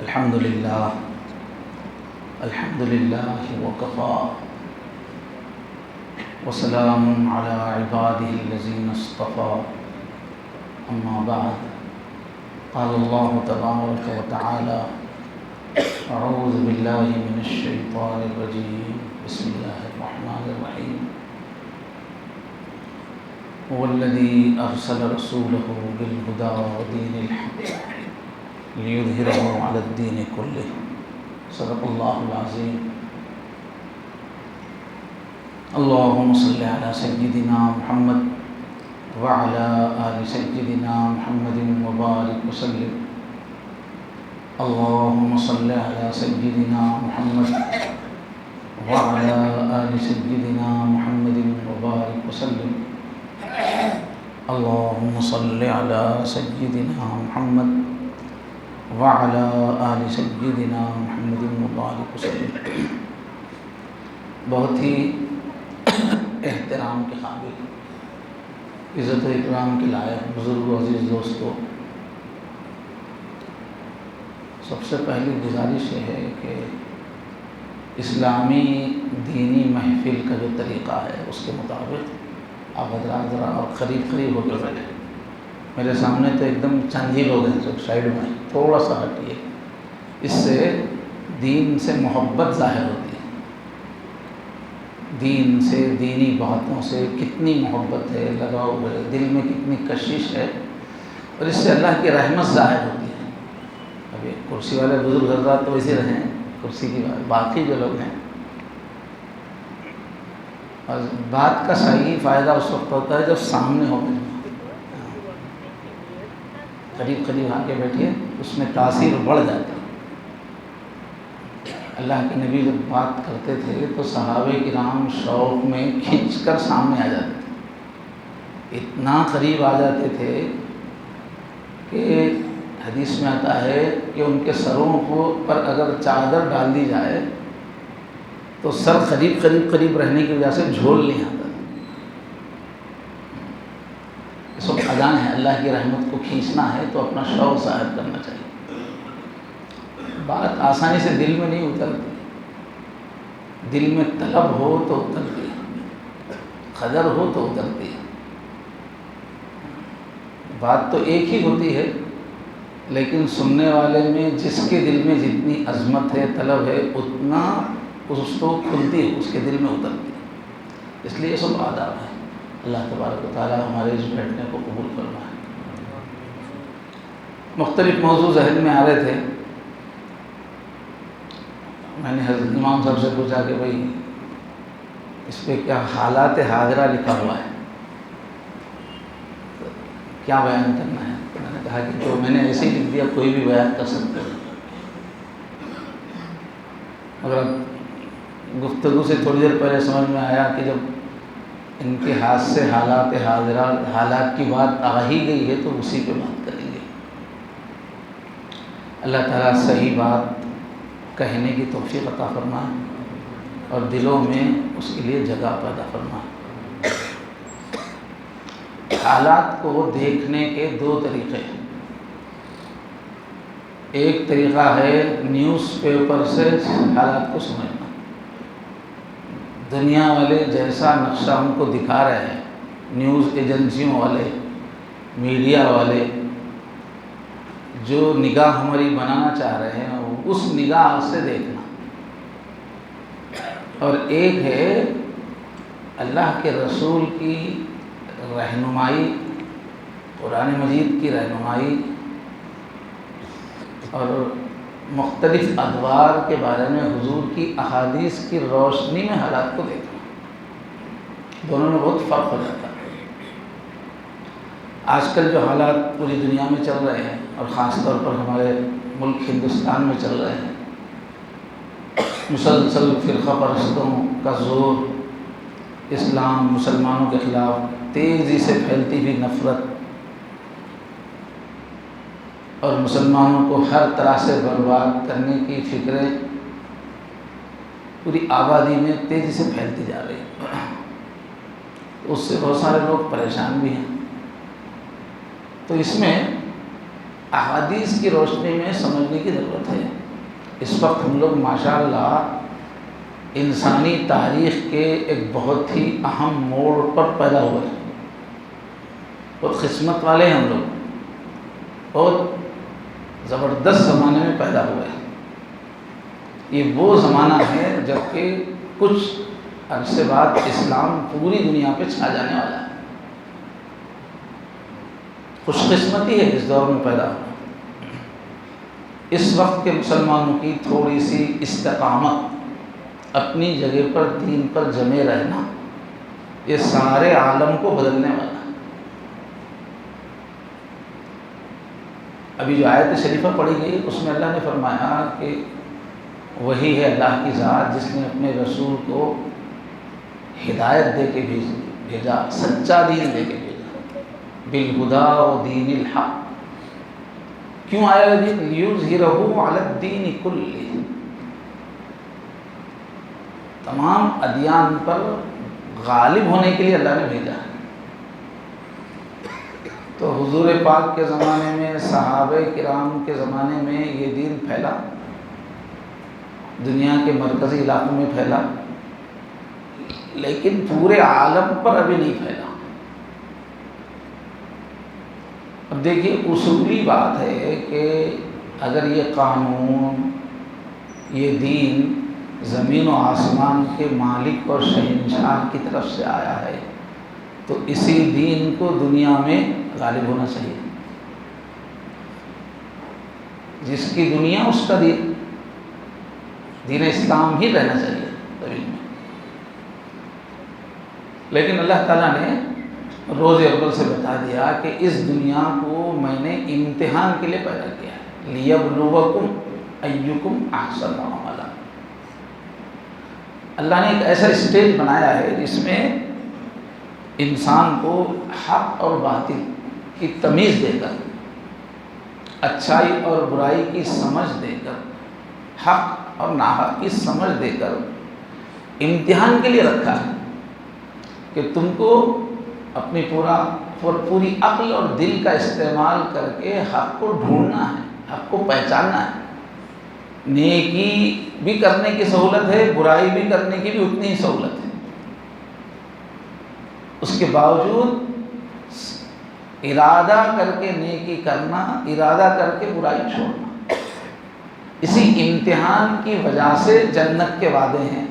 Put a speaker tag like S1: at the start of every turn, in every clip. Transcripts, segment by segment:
S1: الحمد لله وكفى وسلام على عباده الذين اصطفى أما بعد قال الله تبارك وتعالى أعوذ بالله من الشيطان الرجيم بسم الله الرحمن الرحيم هو الذي أرسل رسوله بالهدى ودين الحق ليظهره على الدين كله صدق الله العظيم اللهم صل على سيدنا محمد وعلى آل سيدنا محمد وبارك وسلم اللهم صل على سيدنا محمد وعلى آل سيدنا محمد وبارك وسلم اللهم صل على سيدنا محمد وعلى آل سيدنا محمد وبارك وسلم۔ بہت ہی احترام کے قابل، عزت و اکرام کے لائق بزرگ و عزیز دوستو، سب سے پہلی گزارش یہ ہے کہ اسلامی دینی محفل کا جو طریقہ ہے اس کے مطابق آپ حضرات ذرا اور قریب ہو کے بیٹھے۔ میرے سامنے تو ایک دم چند ہی لوگ ہیں، جو سائڈ میں تھوڑا سا ہٹیے، اس سے دین سے محبت ظاہر ہوتی ہے۔ دین سے، دینی باتوں سے کتنی محبت ہے، لگاؤ ہے، دل میں کتنی کشش ہے، اور اس سے اللہ کی رحمت ظاہر ہوتی ہے۔ ابھی کرسی والے بزرگ حضرات تو ویسے رہیں، کرسی کی بات، باقی جو لوگ ہیں، اور بات کا صحیح فائدہ اس وقت ہوتا ہے جب سامنے ہو گئے، قریب آ کے بیٹھیے، اس میں تاثیر بڑھ جاتی ہے۔ اللہ کے نبی جب بات کرتے تھے تو صحابہ کرام شوق میں کھنچ کر سامنے آ جاتے تھے، اتنا قریب آ جاتے تھے کہ حدیث میں آتا ہے کہ ان کے سروں پر اگر چادر ڈال دی جائے تو سر قریب رہنے کی وجہ سے جھول نہیں آتا۔ اس وقت اذان ہے، اللہ کی رحمت کو کھینچنا ہے تو اپنا شوق ظاہر کرنا چاہیے۔ بات آسانی سے دل میں نہیں اترتی، دل میں طلب ہو تو اترتی ہے، قدر ہو تو اترتی ہے۔ بات تو ایک ہی ہوتی ہے، لیکن سننے والے میں جس کے دل میں جتنی عظمت ہے، طلب ہے، اتنا اس کو کھلتی ہے، اس کے دل میں اترتی ہے۔ اس لیے یہ سب آداب ہے۔ اللہ تبارک و تعالیٰ ہمارے اس بیٹھنے کو قبول فرمائے۔ مختلف موضوع ذہن میں آ رہے تھے، میں نے حضرت امام صاحب سے پوچھا کہ بھائی اس پہ کیا حالات حاضرہ لکھا ہوا ہے، کیا بیان کرنا ہے؟ تو میں نے کہا کہ جو میں نے ایسے ہی لکھ دیا، کوئی بھی بیان کر سکتے ہیں، مگر گفتگو سے تھوڑی دیر پہلے سمجھ میں آیا کہ جب ان کے ہاتھ سے حالات حاضرہ، حالات کی بات آ ہی گئی ہے تو اسی پہ بات کریں گے۔ اللہ تعالیٰ صحیح بات کہنے کی توفیق عطا فرمائے اور دلوں میں اس کے لیے جگہ پیدا فرمائے۔ حالات کو دیکھنے کے دو طریقے ہیں۔ ایک طریقہ ہے نیوز پیپر سے حالات کو سمجھنا۔ دنیا والے جیسا نقشہ ہم کو دکھا رہے ہیں، نیوز ایجنسیوں والے، میڈیا والے جو نگاہ ہماری بنانا چاہ رہے ہیں، اس نگاہ سے دیکھنا۔ اور ایک ہے اللہ کے رسول کی رہنمائی، قرآن مجید کی رہنمائی اور مختلف ادوار کے بارے میں حضور کی احادیث کی روشنی میں حالات کو دیکھنا۔ دونوں میں بہت فرق ہو جاتا ہے۔ آج کل جو حالات پوری دنیا میں چل رہے ہیں اور خاص طور پر ہمارے ملک ہندوستان میں چل رہے ہیں، مسلسل فرقہ پرستوں کا زور، اسلام، مسلمانوں کے خلاف تیزی سے پھیلتی ہوئی نفرت اور مسلمانوں کو ہر طرح سے برباد کرنے کی فکریں پوری آبادی میں تیزی سے پھیلتی جا رہی ہے۔ اس سے بہت سارے لوگ پریشان بھی ہیں۔ تو اس میں احادیث کی روشنی میں سمجھنے کی ضرورت ہے۔ اس وقت ہم لوگ ماشاءاللہ انسانی تاریخ کے ایک بہت ہی اہم موڑ پر پیدا ہوئے ہیں، بہت قسمت والے ہیں ہم لوگ، بہت زبردست زمانے میں پیدا ہوئے ہیں۔ یہ وہ زمانہ ہے جب کہ کچھ عرصے بعد اسلام پوری دنیا پہ چھا جانے والا ہے۔ خوش قسمتی ہے اس دور میں پیدا ہوا۔ اس وقت کے مسلمانوں کی تھوڑی سی استقامت، اپنی جگہ پر دین پر جمے رہنا، یہ سارے عالم کو بدلنے والا ہے۔ ابھی جو آیت شریفہ پڑھی گئی اس میں اللہ نے فرمایا کہ وہی ہے اللہ کی ذات جس نے اپنے رسول کو ہدایت دے کے بھیجا، سچا دین دے کے بھیجا، بالہدا و دین الحق۔ کیوں آیا یہ دین؟ لیظہرہ علی الدین کلہ، تمام ادیان پر غالب ہونے کے لیے اللہ نے بھیجا ہے۔ تو حضور پاک کے زمانے میں، صحابہ کرام کے زمانے میں یہ دین پھیلا، دنیا کے مرکزی علاقوں میں پھیلا، لیکن پورے عالم پر ابھی نہیں پھیلا۔ اب دیکھیے اصولی بات ہے کہ اگر یہ قانون، یہ دین زمین و آسمان کے مالک اور شہنشاہ کی طرف سے آیا ہے تو اسی دین کو دنیا میں غالب ہونا چاہیے۔ جس کی دنیا اس کا دین، دین اسلام ہی رہنا چاہیے زمین میں۔ لیکن اللہ تعالیٰ نے روز اول سے بتا دیا کہ اس دنیا کو میں نے امتحان کے لیے پیدا کیا ہے، لیبلوکم ایکم احسن عملا۔ اللہ نے ایک ایسا اسٹیج بنایا ہے جس میں انسان کو حق اور باطل کی تمیز دے کر، اچھائی اور برائی کی سمجھ دے کر، حق اور ناحق کی سمجھ دے کر امتحان کے لیے رکھا ہے کہ تم کو اپنی پوری عقل اور دل کا استعمال کر کے حق کو ڈھونڈنا ہے، حق کو پہچاننا ہے۔ نیکی بھی کرنے کی سہولت ہے، برائی بھی کرنے کی بھی اتنی ہی سہولت ہے۔ اس کے باوجود ارادہ کر کے نیکی کرنا، ارادہ کر کے برائی چھوڑنا، اسی امتحان کی وجہ سے جنت کے وعدے ہیں۔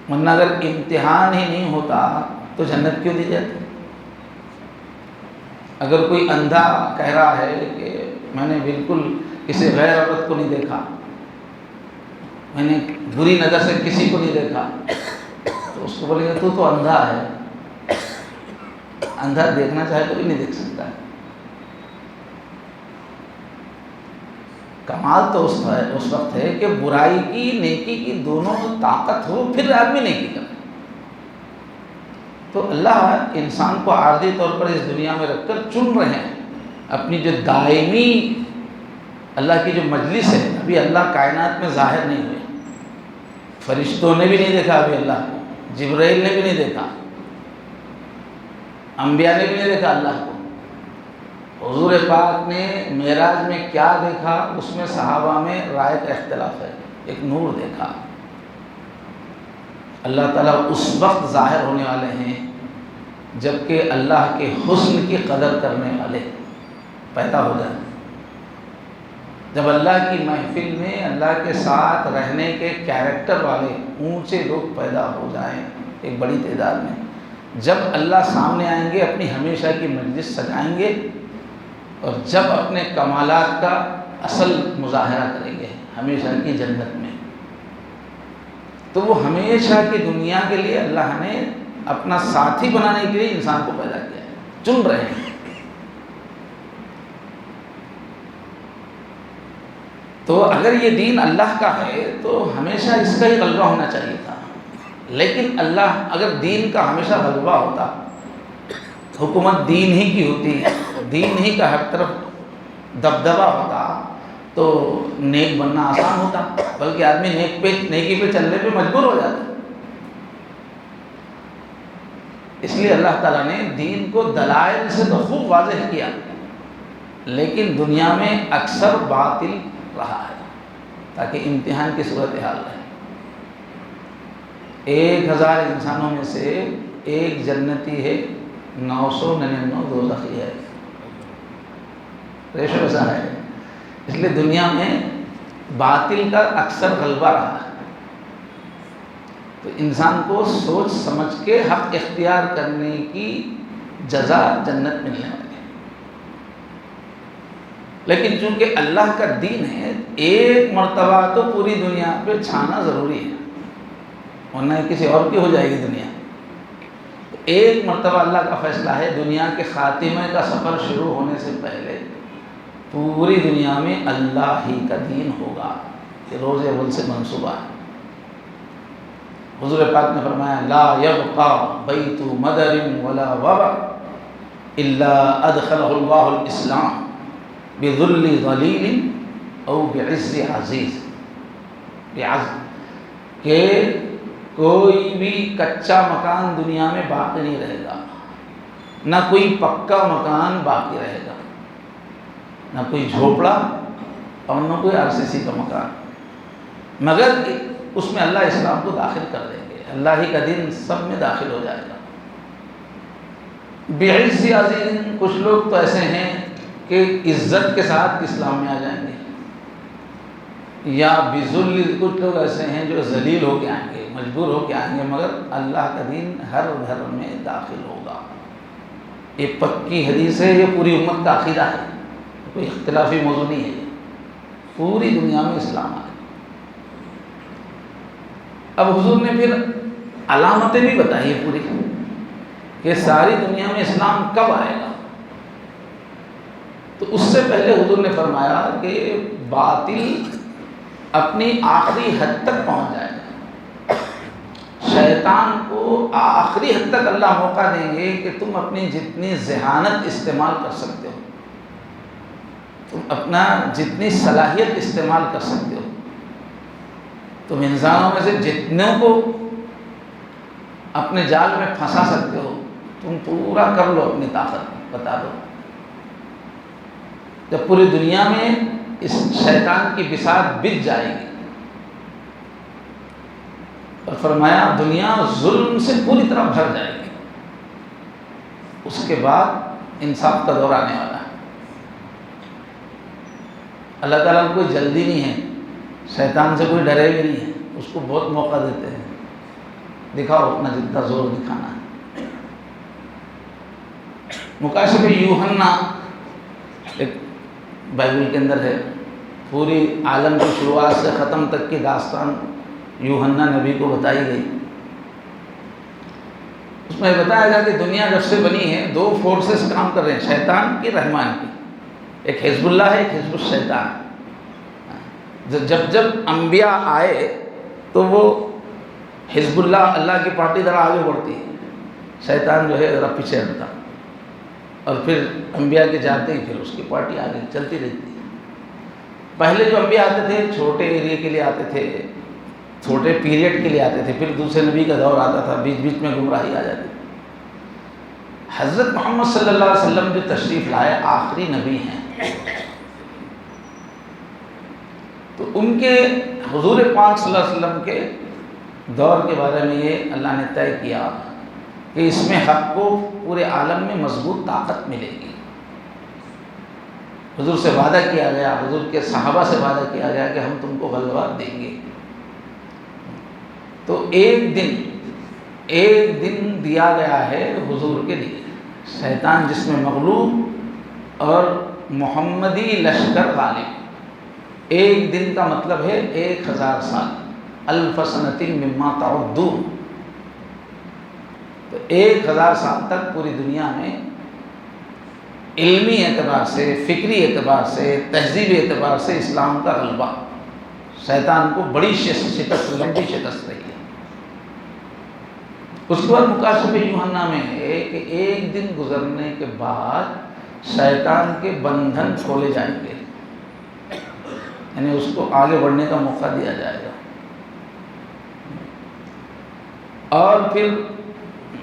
S1: ورنہ اگر امتحان ہی نہیں ہوتا تو جنت کیوں دی جاتی؟ اگر کوئی اندھا کہہ رہا ہے کہ میں نے بالکل کسی غیر عورت کو نہیں دیکھا، میں نے بری نظر سے کسی کو نہیں دیکھا، تو اس کو بولیں گے تو اندھا ہے، اندھا دیکھنا چاہے تو بھی نہیں دیکھ سکتا ہے۔ کمال تو اس وقت ہے کہ برائی کی نیکی کی دونوں طاقت ہو، پھر آدمی نیکی کرے۔ تو اللہ انسان کو عارضی طور پر اس دنیا میں رکھ کر چن رہے ہیں۔ اپنی جو دائمی اللہ کی جو مجلس ہے، ابھی اللہ کائنات میں ظاہر نہیں ہوئے، فرشتوں نے بھی نہیں دیکھا ابھی اللہ کو، جبرائیل نے بھی نہیں دیکھا، انبیاء نے بھی نہیں دیکھا اللہ کو۔ حضور پاک نے معراج میں کیا دیکھا اس میں صحابہ میں رائے کا اختلاف ہے، ایک نور دیکھا۔ اللہ تعالیٰ اس وقت ظاہر ہونے والے ہیں جب کہ اللہ کے حسن کی قدر کرنے والے پیدا ہو جائیں، جب اللہ کی محفل میں اللہ کے ساتھ رہنے کے کیریکٹر والے اونچے لوگ پیدا ہو جائیں ایک بڑی تعداد میں، جب اللہ سامنے آئیں گے اپنی ہمیشہ کی مجلس سجائیں گے اور جب اپنے کمالات کا اصل مظاہرہ کریں گے ہمیشہ کی جنت میں، تو وہ ہمیشہ کی دنیا کے لیے اللہ نے اپنا ساتھی بنانے کے لیے انسان کو پیدا کیا ہے، چن رہے ہیں۔ تو اگر یہ دین اللہ کا ہے تو ہمیشہ اس کا ہی غلبہ ہونا چاہیے تھا، لیکن اللہ اگر دین کا ہمیشہ غلبہ ہوتا، حکومت دین ہی کی ہوتی، دین ہی کا ہر طرف دبدبہ ہوتا تو نیک بننا آسان ہوتا، بلکہ آدمی نیکی پہ چلنے پہ مجبور ہو جاتا۔ اس لیے اللہ تعالیٰ نے دین کو دلائل سے تو خوب واضح کیا لیکن دنیا میں اکثر باطل رہا ہے، تاکہ امتحان کی صورتحال رہے۔ 1000 انسانوں میں سے ایک جنتی ہے، 999 دوزخی ہے۔ ریشو ایسا ہے، اس لیے دنیا میں باطل کا اکثر غلبہ رہا ہے۔ تو انسان کو سوچ سمجھ کے حق اختیار کرنے کی جزا جنت ملنے والی ہے۔ لیکن چونکہ اللہ کا دین ہے، ایک مرتبہ تو پوری دنیا پہ چھانا ضروری ہے، ورنہ کسی اور کی ہو جائے گی دنیا۔ تو ایک مرتبہ اللہ کا فیصلہ ہے، دنیا کے خاتمے کا سفر شروع ہونے سے پہلے پوری دنیا میں اللہ ہی کا دین ہوگا۔ یہ روز اول سے منصوبہ ہے۔ حضور پاک نے فرمایا لا یبقى بیت مدر ولا وبر الا ادخلہ اللہ الاسلام بذل ذلیل او بعز عزیز۔ کہ کوئی بھی کچا مکان دنیا میں باقی نہیں رہے گا، نہ کوئی پکا مکان باقی رہے گا، نہ کوئی جھوپڑا اور نہ کوئی RCC کا مکان، مگر اس میں اللہ اسلام کو داخل کر دیں گے، اللہ ہی کا دین سب میں داخل ہو جائے گا۔ بعز عزیز، کچھ لوگ تو ایسے ہیں کہ عزت کے ساتھ اسلام میں آ جائیں گے، یا بذل، کچھ لوگ ایسے ہیں جو ذلیل ہو کے آئیں گے، مجبور ہو کے آئیں گے، مگر اللہ کا دین ہر گھر میں داخل ہوگا۔ یہ پکی حدیث ہے، یہ پوری امت کا عقیدہ ہے، کوئی اختلافی موضوع نہیں ہے، پوری دنیا میں اسلام آئے۔ اب حضور نے پھر علامتیں بھی بتائی ہیں پوری، کہ ساری دنیا میں اسلام کب آئے گا۔ تو اس سے پہلے حضور نے فرمایا کہ باطل اپنی آخری حد تک پہنچ جائے گا، شیطان کو آخری حد تک اللہ موقع دیں گے کہ تم اپنی جتنی ذہانت استعمال کر سکتے ہو، تم اپنا جتنی صلاحیت استعمال کر سکتے ہو، تم انسانوں میں سے جتنوں کو اپنے جال میں پھنسا سکتے ہو، تم پورا کر لو، اپنی طاقت بتا دو۔ جب پوری دنیا میں اس شیطان کی بساط بچ جائے گی، اور فرمایا دنیا ظلم سے پوری طرح بھر جائے گی، اس کے بعد انصاف کا دور آنے والا ہے۔ اللہ تعالیٰ کو کوئی جلدی نہیں ہے، شیطان سے کوئی ڈرے بھی نہیں ہے، اس کو بہت موقع دیتے ہیں، دکھاؤ اپنا جتنا زور دکھانا ہے۔ مکاشفہ یوحنا ایک بائبل کے اندر ہے، پوری عالم کی شروعات سے ختم تک کی داستان یوحنا نبی کو بتائی گئی۔ اس میں بتایا گیا کہ دنیا جب سے بنی ہے 2 فورسز کام کر رہے ہیں، شیطان کی، رحمان کی، ایک حزب اللہ ہے، ایک حزب الشیطان۔ جب انبیاء آئے تو وہ حزب اللہ، اللہ کی پارٹی ذرا آگے بڑھتی ہے، شیطان جو ہے ذرا پیچھے ہٹتا، اور پھر انبیاء کے جاتے ہی پھر اس کی پارٹی آگے چلتی رہتی ہے۔ پہلے جو انبیاء آتے تھے چھوٹے ایریے کے لیے آتے تھے، چھوٹے پیریڈ کے لیے آتے تھے، پھر دوسرے نبی کا دور آتا تھا، بیچ بیچ میں گمراہی آ جاتی تھی۔ حضرت محمد صلی اللہ علیہ وسلم جو تشریف لائے آخری نبی ہیں، تو ان کے حضور پاک صلی اللہ علیہ وسلم کے دور کے بارے میں یہ اللہ نے طے کیا کہ اس میں حق کو پورے عالم میں مضبوط طاقت ملے گی۔ حضور سے وعدہ کیا گیا، حضور کے صحابہ سے وعدہ کیا گیا کہ ہم تم کو غلبہ دیں گے۔ تو ایک دن دیا گیا ہے حضور کے لیے، شیطان جس میں مغلوب اور محمدی لشکر غالب۔ ایک دن کا مطلب ہے 1000 سال، الف سنۃ مما تعدون۔ تو 1000 سال تک پوری دنیا میں علمی اعتبار سے، فکری اعتبار سے، تہذیبی اعتبار سے اسلام کا غلبہ، شیطان کو بڑی شکست، لمبی شکست رہی ہے۔ اس کے بعد مکاشفہ یوحنا میں ہے کہ ایک دن گزرنے کے بعد شیطان کے بندھن کھولے جائیں گے، یعنی اس کو آگے بڑھنے کا موقع دیا جائے گا۔ اور پھر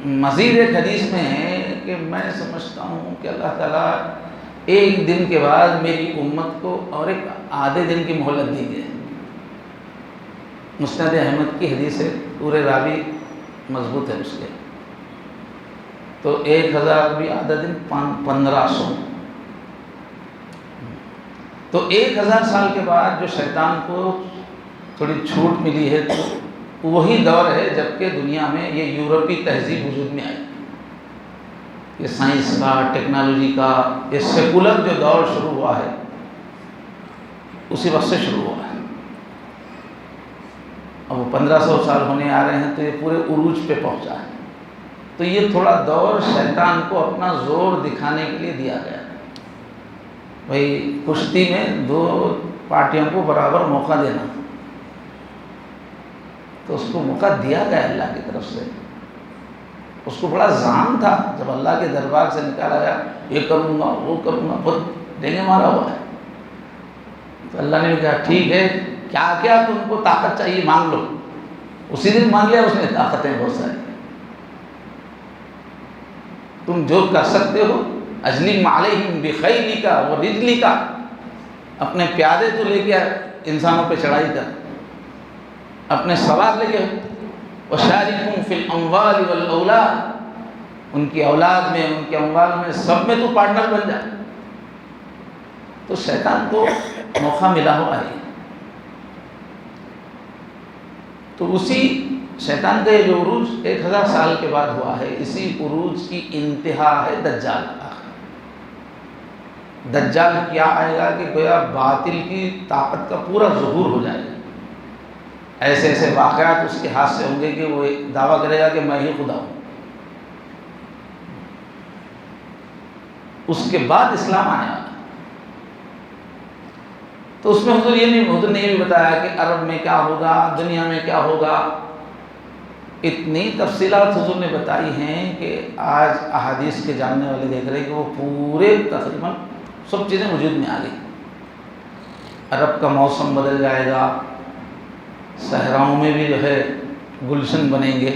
S1: مزید ایک حدیث میں ہے کہ میں سمجھتا ہوں کہ اللہ تعالیٰ ایک دن کے بعد میری امت کو اور ایک آدھے دن کی مہلت دی گئی۔ مسند احمد کی حدیث ہے، پورے راوی مضبوط ہے اس کے، تو 1000 بھی آدھا دن 1500، تو 1000 سال کے بعد جو شیطان کو تھوڑی چھوٹ ملی ہے، تو وہی دور ہے جب کہ دنیا میں یہ یورپی تہذیب وجود میں آئی، یہ سائنس کا، ٹیکنالوجی کا، یہ سیکولر جو دور شروع ہوا ہے اسی وقت سے شروع ہوا ہے۔ اب وہ 1500 سال ہونے آ رہے ہیں تو یہ پورے عروج پہ پہنچا ہے۔ تو یہ تھوڑا دور شیطان کو اپنا زور دکھانے کے لیے دیا گیا، بھائی کشتی میں 2 پارٹیوں کو برابر موقع دینا، تو اس کو موقع دیا گیا اللہ کی طرف سے۔ اس کو بڑا زام تھا، جب اللہ کے دربار سے نکالا گیا، یہ کروں گا وہ کروں گا، خود ڈینگے مارا ہوا ہے، تو اللہ نے کہا ٹھیک ہے، کیا کیا تم کو طاقت چاہیے مانگ لو۔ اسی دن مانگ لیا اس نے طاقتیں بہت ساری، تم جو کر سکتے ہو، اجلم علیہم بخیلک ورجلک، اپنے پیادے تو لے کے انسانوں پہ چڑھائی کر، اپنے سوار لے کے، وشارکہم فی الاموال والاولاد، ان کی اولاد میں، ان کے اموال میں، سب میں تو پارٹنر بن جا۔ تو شیطان کو موقع ملا ہوا ہے۔ تو اسی شیطان کا یہ جو عروج 1000 سال کے بعد ہوا ہے، اسی عروج کی انتہا ہے دجال۔ دجال کیا آئے گا کہ گویا باطل کی طاقت کا پورا ظہور ہو جائے گا، ایسے ایسے واقعات اس کے ہاتھ سے ہوں گے کہ وہ دعویٰ کرے گا کہ میں ہی خدا ہوں۔ اس کے بعد اسلام آنے والا، تو اس میں حضور نے یہ بھی بتایا کہ عرب میں کیا ہوگا، دنیا میں کیا ہوگا، اتنی تفصیلات حضور نے بتائی ہیں کہ آج احادیث کے جاننے والے دیکھ رہے ہیں کہ وہ پورے تقریباً سب چیزیں وجود میں آ گئی۔ عرب کا موسم بدل جائے گا، صحراؤں میں بھی جو ہے گلشن بنیں گے،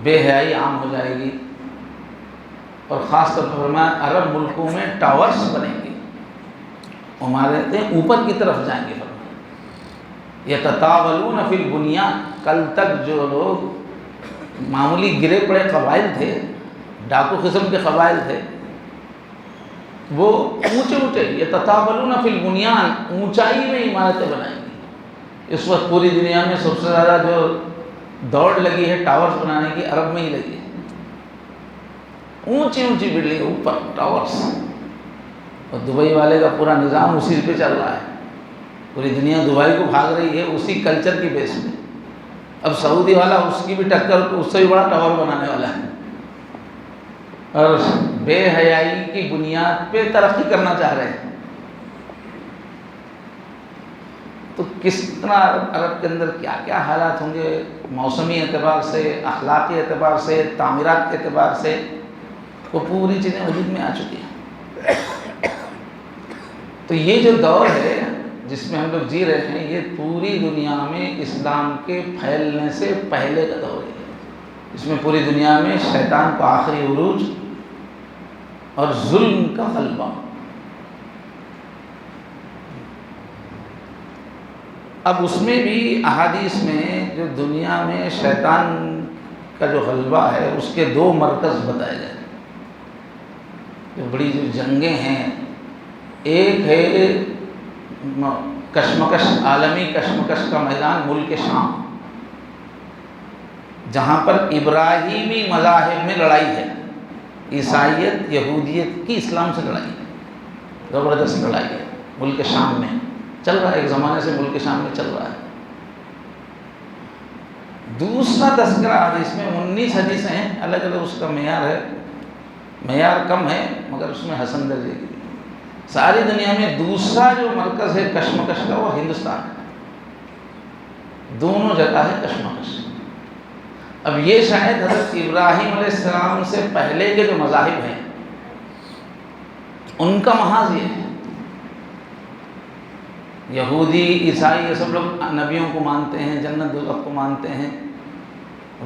S1: بے حیائی عام ہو جائے گی، اور خاص طور پر فرمایا عرب ملکوں میں ٹاورز بنیں گے، ہمارے اوپر کی طرف جائیں گے۔ یتطاولون فی البنیان، کل تک جو لوگ معمولی گرے پڑے قبائل تھے، ڈاکو قسم کے قبائل تھے، وہ اونچے اونچے یتطاولون فی البنیان، اونچائی میں عمارتیں بنائیں گی۔ اس وقت پوری دنیا میں سب سے زیادہ جو دوڑ لگی ہے ٹاورز بنانے کی، عرب میں ہی لگی ہے، اونچی اونچی بلڈنگ اوپر ٹاورز، اور دبئی والے کا پورا نظام اسی پہ چل رہا ہے، پوری دنیا دبئی کو بھاگ رہی ہے اسی کلچر کی بیس میں۔ اب سعودی والا اس کی بھی ٹکر کو اس سے بھی بڑا ٹاور بنانے والا ہے، اور بے حیائی کی بنیاد پہ ترقی کرنا چاہ رہے ہیں۔ تو کس طرح عرب کے اندر کیا کیا حالات ہوں گے، موسمی اعتبار سے، اخلاقی اعتبار سے، تعمیرات کے اعتبار سے، وہ پوری چیزیں وجود میں آ چکی ہیں۔ تو یہ جو دور ہے جس میں ہم لوگ جی رہے ہیں، یہ پوری دنیا میں اسلام کے پھیلنے سے پہلے کا دور ہے۔ اس میں پوری دنیا میں شیطان کو آخری عروج اور ظلم کا غلبہ۔ اب اس میں بھی احادیث میں جو دنیا میں شیطان کا جو غلبہ ہے، اس کے 2 مرکز بتائے گئے، جو بڑی جو جنگیں ہیں۔ ایک ہے کشمکش، عالمی کشمکش کا میدان ملک شام، جہاں پر ابراہیمی مذاہب میں لڑائی ہے، عیسائیت یہودیت کی اسلام سے لڑائی ہے، زبردست لڑائی ہے، ملک شام میں چل رہا ہے، ایک زمانے سے ملک شام میں چل رہا ہے۔ دوسرا تذکرہ حدیث میں 19 حدیثیں ہیں، الگ الگ اس کا معیار ہے، معیار کم ہے مگر اس میں حسن درجے کی۔ ساری دنیا میں دوسرا جو مرکز ہے کشمکش کا، وہ ہندوستان ہے، دونوں جگہ ہے کشمکش۔ اب یہ شاید حضرت ابراہیم علیہ السلام سے پہلے کے جو مذاہب ہیں ان کا محاذ یہ ہے۔ یہودی، عیسائی، یہ سب لوگ نبیوں کو مانتے ہیں، جنت دوزخ کو مانتے ہیں،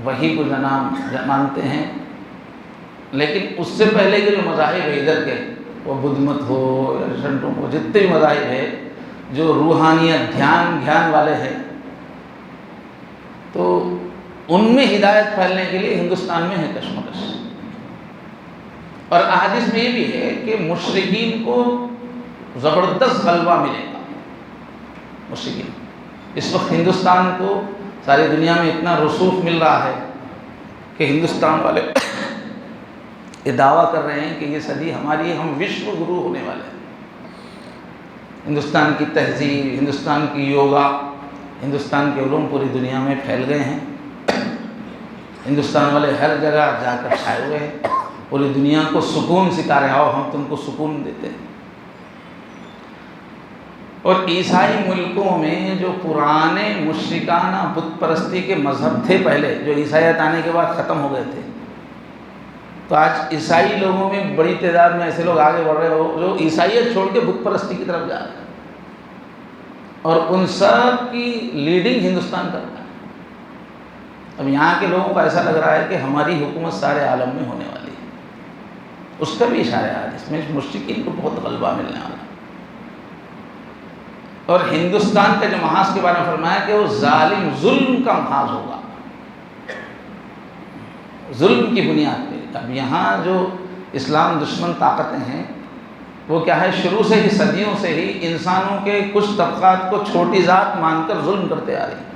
S1: وحی کو مانتے ہیں، لیکن اس سے پہلے کے جو مذاہب ہے ادھر کے، وہ بدھ مت ہو یا شنٹو ہو، جتنے بھی مذاہب ہے جو روحانیت دھیان والے ہیں، تو ان میں ہدایت پھیلنے کے لیے ہندوستان میں ہے کشمکش۔ اور احادیث میں یہ بھی ہے کہ مشرکین کو زبردست غلبہ ملے گا۔ مشرکین اس وقت ہندوستان کو ساری دنیا میں اتنا رسوخ مل رہا ہے کہ ہندوستان والے یہ دعویٰ کر رہے ہیں کہ یہ صدی ہماری ہے، ہم وشو گرو ہونے والے ہیں۔ ہندوستان کی تہذیب، ہندوستان کی یوگا، ہندوستان کے علوم پوری دنیا میں پھیل گئے ہیں۔ ہندوستان والے ہر جگہ جا کر چھائے ہوئے ہیں، پوری دنیا کو سکون سکھا رہے ہیں، آؤ ہم تم کو سکون دیتے ہیں۔ اور عیسائی ملکوں میں جو پرانے مشرکانہ بت پرستی کے مذہب تھے پہلے، جو عیسائیت آنے کے بعد ختم ہو گئے تھے، تو آج عیسائی لوگوں میں بڑی تعداد میں ایسے لوگ آگے بڑھ رہے ہو جو عیسائیت چھوڑ کے بت پرستی کی طرف جا رہے ہیں، اور ان سب کی لیڈنگ ہندوستان کرتا ہے۔ اب یہاں کے لوگوں کو ایسا لگ رہا ہے کہ ہماری حکومت سارے عالم میں ہونے والی ہے، اس کا بھی اشارہ ہے، اس میں مشرکین کو بہت غلبہ ملنے والا ہے۔ اور ہندوستان کا جو محاذ کے بارے میں فرمایا کہ وہ ظالم ظلم کا محاذ ہوگا، ظلم کی بنیاد پہ۔ اب یہاں جو اسلام دشمن طاقتیں ہیں وہ کیا ہے، شروع سے ہی صدیوں سے ہی انسانوں کے کچھ طبقات کو چھوٹی ذات مان کر ظلم کرتے آ رہی ہیں۔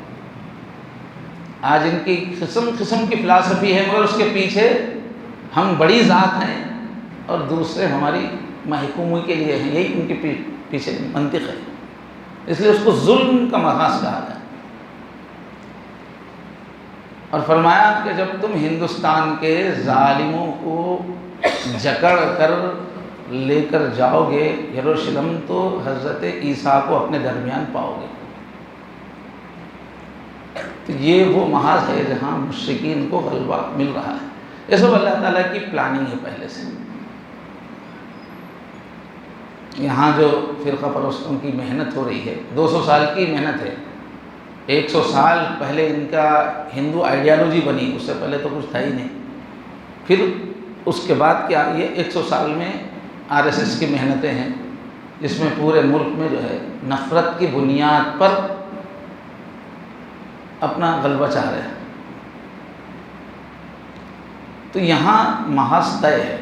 S1: آج ان کی قسم قسم کی فلاسفی ہے، مگر اس کے پیچھے ہم بڑی ذات ہیں اور دوسرے ہماری محکومی کے لیے ہیں، یہی ان کے پیچھے منطق ہے، اس لیے اس کو ظلم کا محاذ کہا گیا۔ اور فرمایا کہ جب تم ہندوستان کے ظالموں کو جکڑ کر لے کر جاؤ گے یروشلم، تو حضرت عیسیٰ کو اپنے درمیان پاؤ گے۔ تو یہ وہ محاذ ہے جہاں مشرکین کو غلبہ مل رہا ہے۔ یہ سب اللہ تعالیٰ کی پلاننگ ہے پہلے سے۔ یہاں جو فرقہ پرستوں کی محنت ہو رہی ہے، 200 سال کی محنت ہے۔ 100 سال پہلے ان کا ہندو آئیڈیالوجی بنی، اس سے پہلے تو کچھ تھا ہی نہیں۔ پھر اس کے بعد کیا، یہ 100 سال میں RSS کی محنتیں ہیں، جس میں پورے ملک میں جو ہے نفرت کی بنیاد پر اپنا غلبہ چاہ رہے ہیں۔ تو یہاں محاذ طے ہے،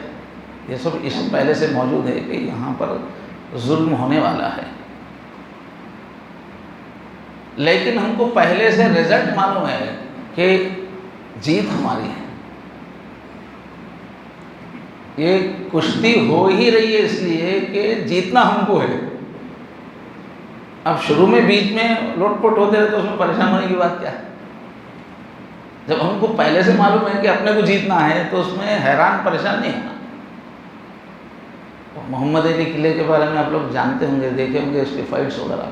S1: یہ سب اس پہلے سے موجود ہے کہ یہاں پر ظلم ہونے والا ہے، لیکن ہم کو پہلے سے رزلٹ معلوم ہے کہ جیت ہماری ہے۔ یہ کشتی ہو ہی رہی ہے اس لیے کہ جیتنا ہم کو ہے۔ اب شروع میں بیچ میں لوٹ پوٹ ہوتے رہے تو اس میں پریشان ہونے کی بات کیا ہے؟ جب ہم کو پہلے سے معلوم ہے کہ اپنے کو جیتنا ہے تو اس میں حیران پریشان نہیں ہونا۔ محمد علی قلعے کے بارے میں آپ لوگ جانتے ہوں گے، دیکھے ہوں گے اس کے فائٹس وغیرہ۔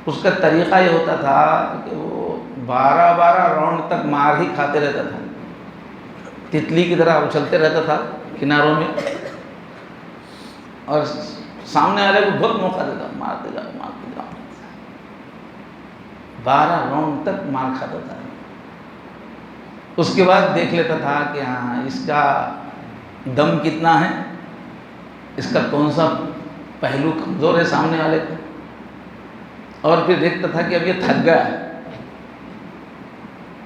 S1: اس کا طریقہ یہ ہوتا تھا کہ وہ 12 راؤنڈ تک مار ہی کھاتے رہتا تھا، تتلی کی طرح اچھلتے رہتا تھا کناروں میں، اور سامنے والے کو بہت موقع دیتا، مارتے جاؤ 12 راؤنڈ تک مار کھاتا تھا۔ اس کے بعد دیکھ لیتا تھا کہ ہاں اس کا دم کتنا ہے، اس کا کون سا پہلو کمزور ہے سامنے والے کو، اور پھر دیکھتا تھا کہ اب یہ تھک گیا ہے۔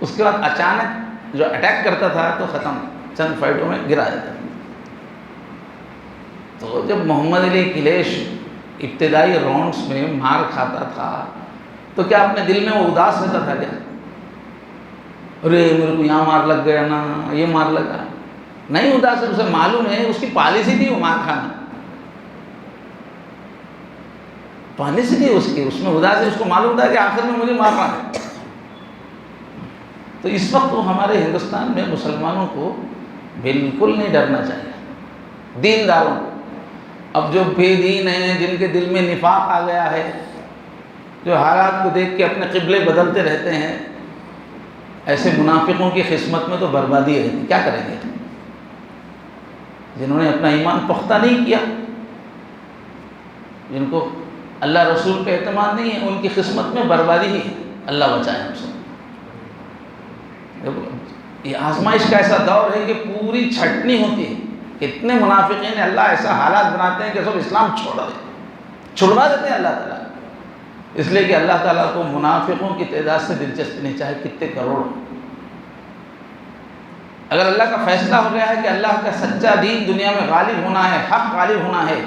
S1: اس کے بعد اچانک جو اٹیک کرتا تھا تو ختم، چند فائٹوں میں گرا دیتا۔ تو جب محمد علی قلعے ابتدائی راؤنڈس میں مار کھاتا تھا تو کیا اپنے دل میں وہ اداس رہتا تھا کیا؟ ارے میرے کو یہاں مار لگ گیا نا، یہ مار لگا؟ نہیں اداس، اسے معلوم ہے اس کی پالیسی تھی وہ مار کھانا، پالیسی تھی اس کی، اس میں اداس ہے، اس کو معلوم تھا کہ آخر میں مجھے مارنا ہے۔ تو اس وقت وہ ہمارے ہندوستان میں مسلمانوں کو بالکل نہیں ڈرنا چاہیے، دینداروں کو۔ اب جو بے دین ہیں، جن کے دل میں نفاق آ گیا ہے، جو حالات کو دیکھ کے اپنے قبلے بدلتے رہتے ہیں، ایسے منافقوں کی قسمت میں تو بربادی ہے، کیا کریں گے؟ جنہوں نے اپنا ایمان پختہ نہیں کیا، جن کو اللہ رسول پہ اعتماد نہیں ہے، ان کی قسمت میں بربادی ہی ہے۔ اللہ بچائے ہم سے۔ یہ آزمائش کا ایسا دور ہے کہ پوری چھٹنی ہوتی ہے. کتنے منافقین اللہ ایسا حالات بناتے ہیں کہ سب اسلام چھڑوا دیتے ہیں اللہ تعالیٰ. اس لیے کہ اللہ تعالیٰ کو منافقوں کی تعداد سے دلچسپی نہیں، چاہے کتنے کروڑ. اگر اللہ کا فیصلہ ہو گیا ہے کہ اللہ کا سچا دین دنیا میں غالب ہونا ہے، حق غالب ہونا ہے،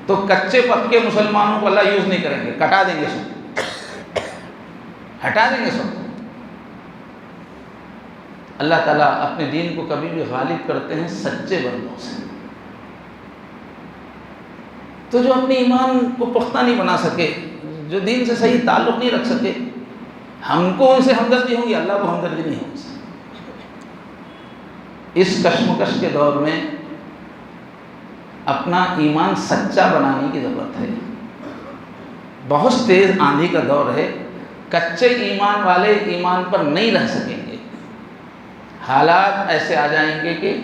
S1: تو کچے پکے مسلمانوں کو اللہ یوز نہیں کریں گے، کٹا دیں گے سب، ہٹا دیں گے سب. اللہ تعالیٰ اپنے دین کو کبھی بھی غالب کرتے ہیں سچے بندوں سے. تو جو اپنے ایمان کو پختہ نہیں بنا سکے، جو دین سے صحیح تعلق نہیں رکھ سکے، ہم کو ان سے ہمدردی ہوگی، اللہ کو ہمدردی نہیں ہوگی. اس کشمکش کے دور میں اپنا ایمان سچا بنانے کی ضرورت ہے. بہت تیز آندھی کا دور ہے، کچے ایمان والے ایمان پر نہیں رہ سکیں گے. حالات ایسے آ جائیں گے کہ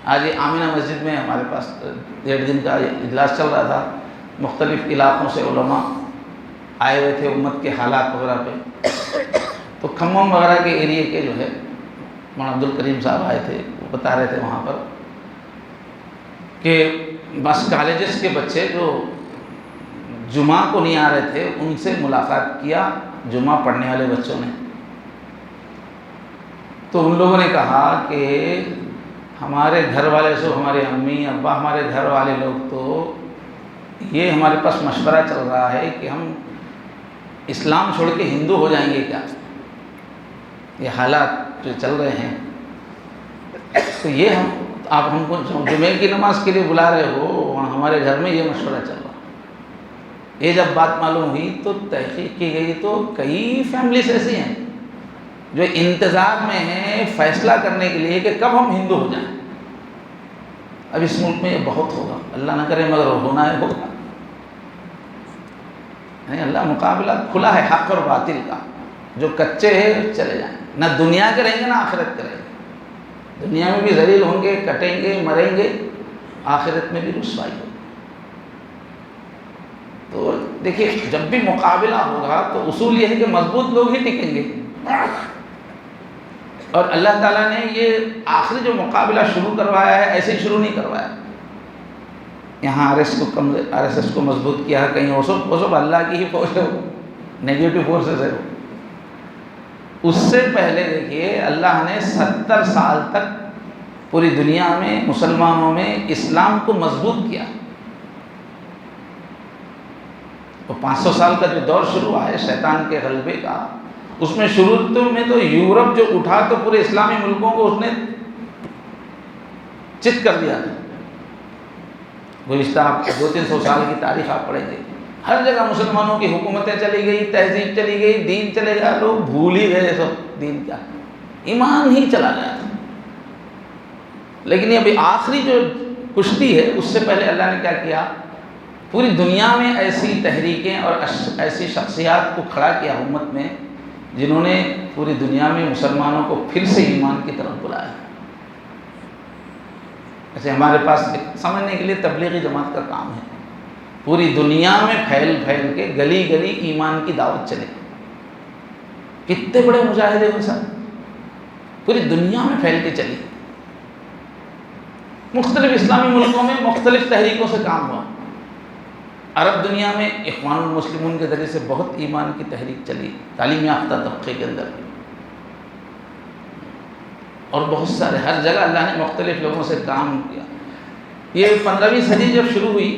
S1: آج آمینہ مسجد میں ہمارے پاس 1.5 دن کا اجلاس چل رہا تھا. مختلف علاقوں سے علماء آئے ہوئے تھے امت کے حالات وغیرہ پہ. تو کھمم وغیرہ کے ایریے کے جو ہے مولانا عبد الکریم صاحب آئے تھے، وہ بتا رہے تھے وہاں پر کہ بس کالجز کے بچے جو جمعہ کو نہیں آ رہے تھے ان سے ملاقات کیا جمعہ پڑھنے والے بچوں نے. تو ان لوگوں نے کہا کہ ہمارے گھر والے سو، ہمارے امی ابا، ہمارے گھر والے لوگ تو یہ ہمارے پاس مشورہ چل رہا ہے کہ ہم اسلام چھوڑ کے ہندو ہو جائیں گے کیا. یہ حالات جو چل رہے ہیں، تو یہ آپ ہم کو جمعے کی نماز کے لیے بلا رہے ہو، ہمارے گھر میں یہ مشورہ چل رہا. یہ جب بات معلوم ہوئی تو تحقیق کی گئی تو کئی فیملیز ایسی ہیں جو انتظار میں ہیں فیصلہ کرنے کے لیے کہ کب ہم ہندو ہو جائیں. اب اس ملک میں یہ بہت ہوگا، اللہ نہ کرے مگر ہونا ہے ہوگا. نہیں، اللہ مقابلہ کھلا ہے حق اور باطل کا. جو کچے ہیں چلے جائیں، نہ دنیا کے رہیں گے نہ آخرت کے رہیں گے. دنیا میں بھی ذلیل ہوں گے، کٹیں گے، مریں گے، آخرت میں بھی رسوائی ہوگی. تو دیکھیے جب بھی مقابلہ ہوگا تو اصول یہ ہے کہ مضبوط لوگ ہی ٹکیں گے. اور اللہ تعالیٰ نے یہ آخری جو مقابلہ شروع کروایا ہے ایسے ہی شروع نہیں کروایا. یہاں آر ایس ایس کو مضبوط کیا ہے، کہیں وہ سب اللہ کی ہی فوج ہے، وہ نیگیٹو فورسز ہے. اس سے پہلے دیکھیے اللہ نے 70 سال تک پوری دنیا میں مسلمانوں میں اسلام کو مضبوط کیا. وہ 500 سال کا جو دور شروع ہوا ہے شیطان کے غلبے کا، اس میں شروع میں تو یورپ جو اٹھا تو پورے اسلامی ملکوں کو اس نے چت کر دیا تھا. گزشتہ 200-300 سال کی تاریخ آپ پڑھیں گے، ہر جگہ مسلمانوں کی حکومتیں چلی گئی، تہذیب چلی گئی، دین چلے گیا. لوگ بھول ہی گئے سب دین کیا، ایمان ہی چلا گیا تھا. لیکن ابھی آخری جو کشتی ہے اس سے پہلے اللہ نے کیا کیا، پوری دنیا میں ایسی تحریکیں اور ایسی شخصیات کو کھڑا کیا امت میں جنہوں نے پوری دنیا میں مسلمانوں کو پھر سے ایمان کی طرف بلایا. ایسے ہمارے پاس سمجھنے کے لیے تبلیغی جماعت کا کام ہے، پوری دنیا میں پھیل پھیل کے گلی گلی ایمان کی دعوت چلے. کتنے بڑے مجاہد ہیں وہ سب، پوری دنیا میں پھیل کے چلی. مختلف اسلامی ملکوں میں مختلف تحریکوں سے کام ہوا. عرب دنیا میں اخوان المسلمون کے ذریعے سے بہت ایمان کی تحریک چلی تعلیم یافتہ طبقے کے اندر، اور بہت سارے ہر جگہ اللہ نے مختلف لوگوں سے کام کیا. یہ 15ویں صدی جب شروع ہوئی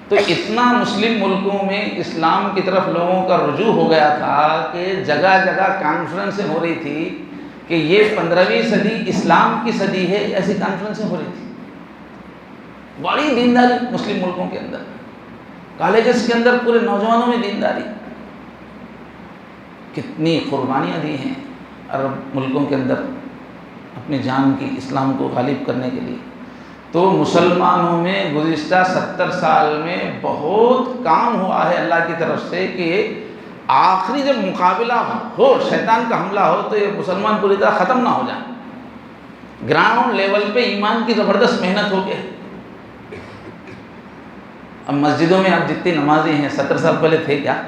S1: تو اتنا مسلم ملکوں میں اسلام کی طرف لوگوں کا رجوع ہو گیا تھا کہ جگہ جگہ کانفرنسیں ہو رہی تھی کہ یہ 15ویں صدی اسلام کی صدی ہے. ایسی کانفرنسیں ہو رہی تھی، بڑی دینداری مسلم ملکوں کے اندر، کالجز کے اندر پورے نوجوانوں میں دینداری. کتنی قربانیاں دی ہیں عرب ملکوں کے اندر اپنی جان کی اسلام کو غالب کرنے کے لیے. تو مسلمانوں میں گزشتہ 70 سال میں بہت کام ہوا ہے اللہ کی طرف سے کہ آخری جب مقابلہ ہو، شیطان کا حملہ ہو، تو یہ مسلمان پوری طرح ختم نہ ہو جائیں. گراؤنڈ لیول پہ ایمان کی زبردست محنت ہو کے اب مسجدوں میں اب جتنی نمازی ہیں 70 سال پہلے تھے کیا؟